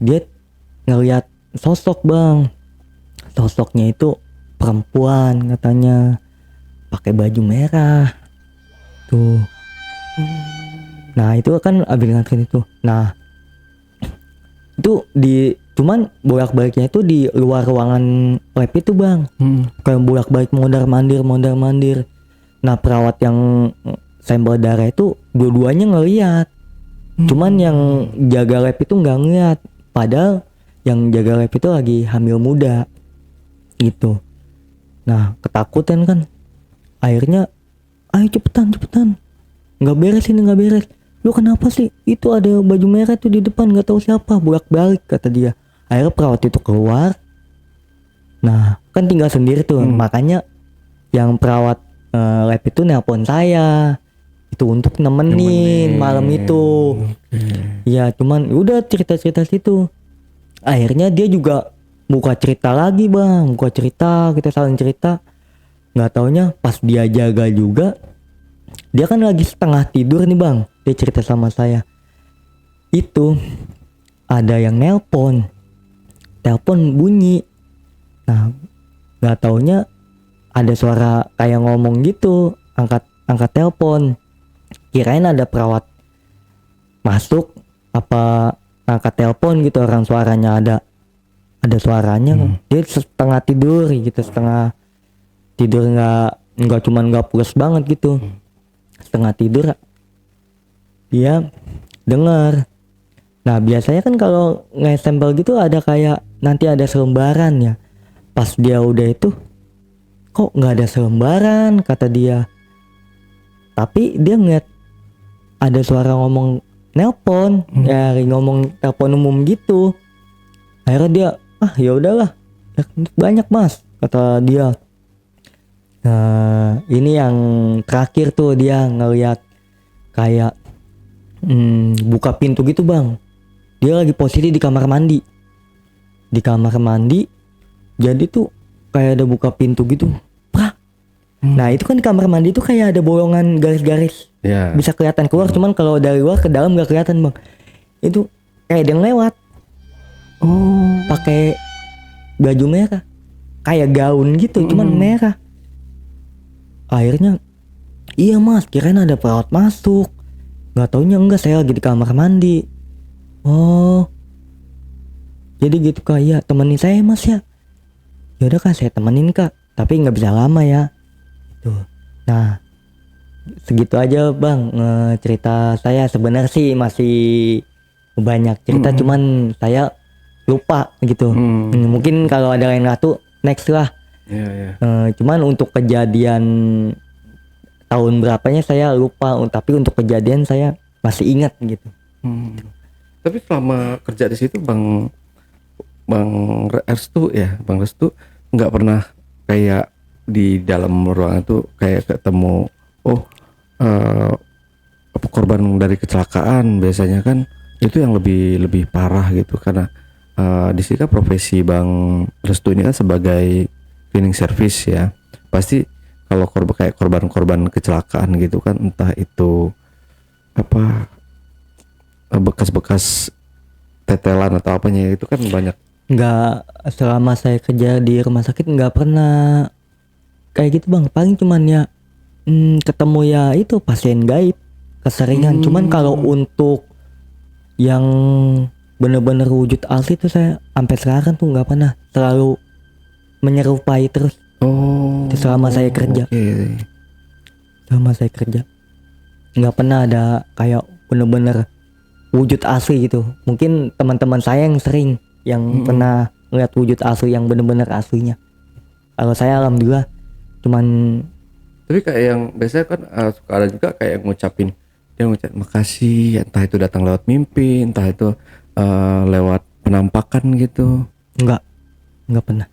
Speaker 1: dia ngeliat sosok bang. Sosoknya itu perempuan katanya, pakai baju merah tuh. Nah itu kan abis nganterin itu. Nah itu cuman bolak-baliknya itu di luar ruangan lab itu bang. Kayak bolak-balik mondar mandir. Nah perawat yang sampel darah itu dua-duanya ngeliat. Cuman yang jaga lab itu nggak ngeliat, padahal yang jaga lab itu lagi hamil muda gitu. Nah ketakutan kan, akhirnya ayo cepetan, nggak beres ini, nggak beres. Lu kenapa sih? Itu ada baju merah tuh di depan, nggak tahu siapa, bolak-balik kata dia. Akhirnya perawat itu keluar. Nah kan tinggal sendiri tuh, makanya yang perawat lab itu nelpon saya itu untuk nemenin malam itu. Ya cuman udah cerita situ. Akhirnya dia juga buka cerita lagi bang, kita saling cerita. Nggak taunya pas dia jaga juga, dia kan lagi setengah tidur nih bang, dia cerita sama saya itu ada yang telepon bunyi. Nah, nggak taunya ada suara kayak ngomong gitu, angkat telepon. Kirain ada perawat masuk apa angkat telepon gitu, orang suaranya ada suaranya. Dia setengah tidur gitu, setengah tidur, nggak cuman nggak pulas banget gitu, setengah tidur dia dengar. Nah biasanya kan kalau nge-stempel gitu ada kayak nanti ada selembaran ya. Pas dia udah itu, kok nggak ada selembaran kata dia. Tapi dia ngeliat ada suara ngomong nelpon, ya ngomong telepon umum gitu. Akhirnya dia, ya udahlah, ya, banyak mas kata dia. Nah ini yang terakhir tuh dia ngeliat kayak buka pintu gitu bang. Dia lagi posisi di kamar mandi. Jadi tuh kayak ada buka pintu gitu. Nah itu kan di kamar mandi tuh kayak ada bolongan garis-garis.
Speaker 2: Ya.
Speaker 1: Bisa kelihatan keluar, cuman kalau dari luar ke dalam gak kelihatan bang. Itu kayak ada yang lewat. Pakai baju merah. Kayak gaun gitu, cuman merah. Akhirnya, iya mas, kirain ada perawat masuk. Gak taunya enggak, saya lagi di kamar mandi. Jadi gitu kak, ya temenin saya mas ya. Yaudah kak, saya temenin kak, tapi nggak bisa lama ya. Tuh. Nah, segitu aja bang cerita saya. Sebenarnya sih masih banyak cerita, cuman saya lupa gitu. Mungkin kalau ada lain waktu next lah. Cuman untuk kejadian tahun berapanya saya lupa, tapi untuk kejadian saya masih ingat gitu.
Speaker 2: Tapi selama kerja di situ Bang Restu nggak pernah kayak di dalam ruangan tuh kayak ketemu korban dari kecelakaan. Biasanya kan itu yang lebih parah gitu, karena di sini kan profesi Bang Restu ini kan sebagai cleaning service ya. Pasti kalau korban kecelakaan gitu kan, entah itu bekas-bekas tetelan atau apanya, itu kan banyak.
Speaker 1: Nggak, selama saya kerja di rumah sakit nggak pernah kayak gitu bang. Paling cuman ya ketemu ya itu pasien gaib keseringan. Cuman kalau untuk yang bener-bener wujud asli tuh saya sampai sekarang tuh nggak pernah, selalu menyerupai terus. Itu selama saya kerja. Selama saya kerja nggak pernah ada kayak bener-bener wujud asli gitu. Mungkin teman-teman saya yang sering yang pernah ngeliat wujud asli yang bener-bener aslinya. Kalau saya alhamdulillah cuman.
Speaker 2: Tapi kayak yang biasanya kan suka ada juga kayak ngucapin, dia ngucap makasih, entah itu datang lewat mimpi, entah itu lewat penampakan gitu. Enggak pernah.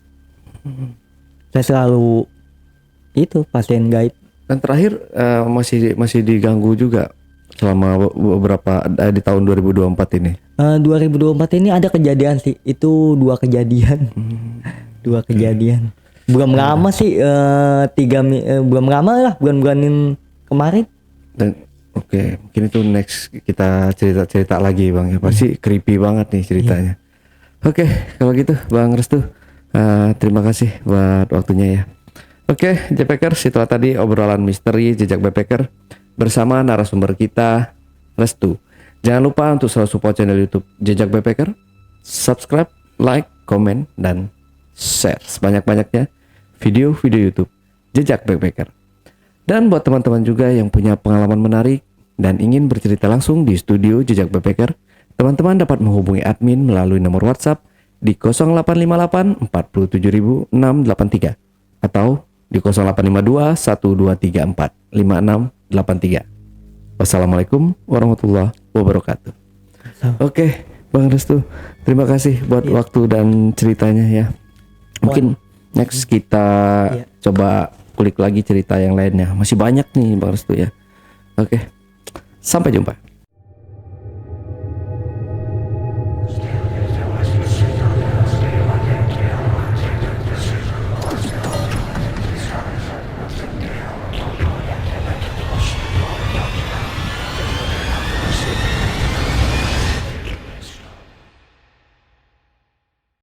Speaker 2: Saya selalu itu pasien gaib. Dan terakhir masih diganggu juga selama beberapa di tahun 2024 ini.
Speaker 1: 2024 ini ada kejadian sih, itu 2 kejadian. 2 kejadian. Belum lama sih, belum lama lah, bulan-bulanin kemarin.
Speaker 2: Dan mungkin itu next kita cerita lagi bang ya, pasti creepy banget nih ceritanya. Kalau gitu Bang Restu, terima kasih buat waktunya ya. JPKers, itulah tadi obrolan misteri jejak backpacker bersama narasumber kita Restu. Jangan lupa untuk selalu support channel YouTube Jejak Backpacker, subscribe, like, komen, dan share sebanyak-banyaknya video-video YouTube Jejak Backpacker. Dan buat teman-teman juga yang punya pengalaman menarik dan ingin bercerita langsung di studio Jejak Backpacker, teman-teman dapat menghubungi admin melalui nomor WhatsApp di 0858 47683 atau di 0852 1234 5683. Wassalamualaikum warahmatullahi wabarakatuh. Bang Restu, terima kasih buat waktu dan ceritanya ya. Mungkin next kita coba kulik lagi cerita yang lainnya. Masih banyak nih Bang Restu ya. Sampai jumpa.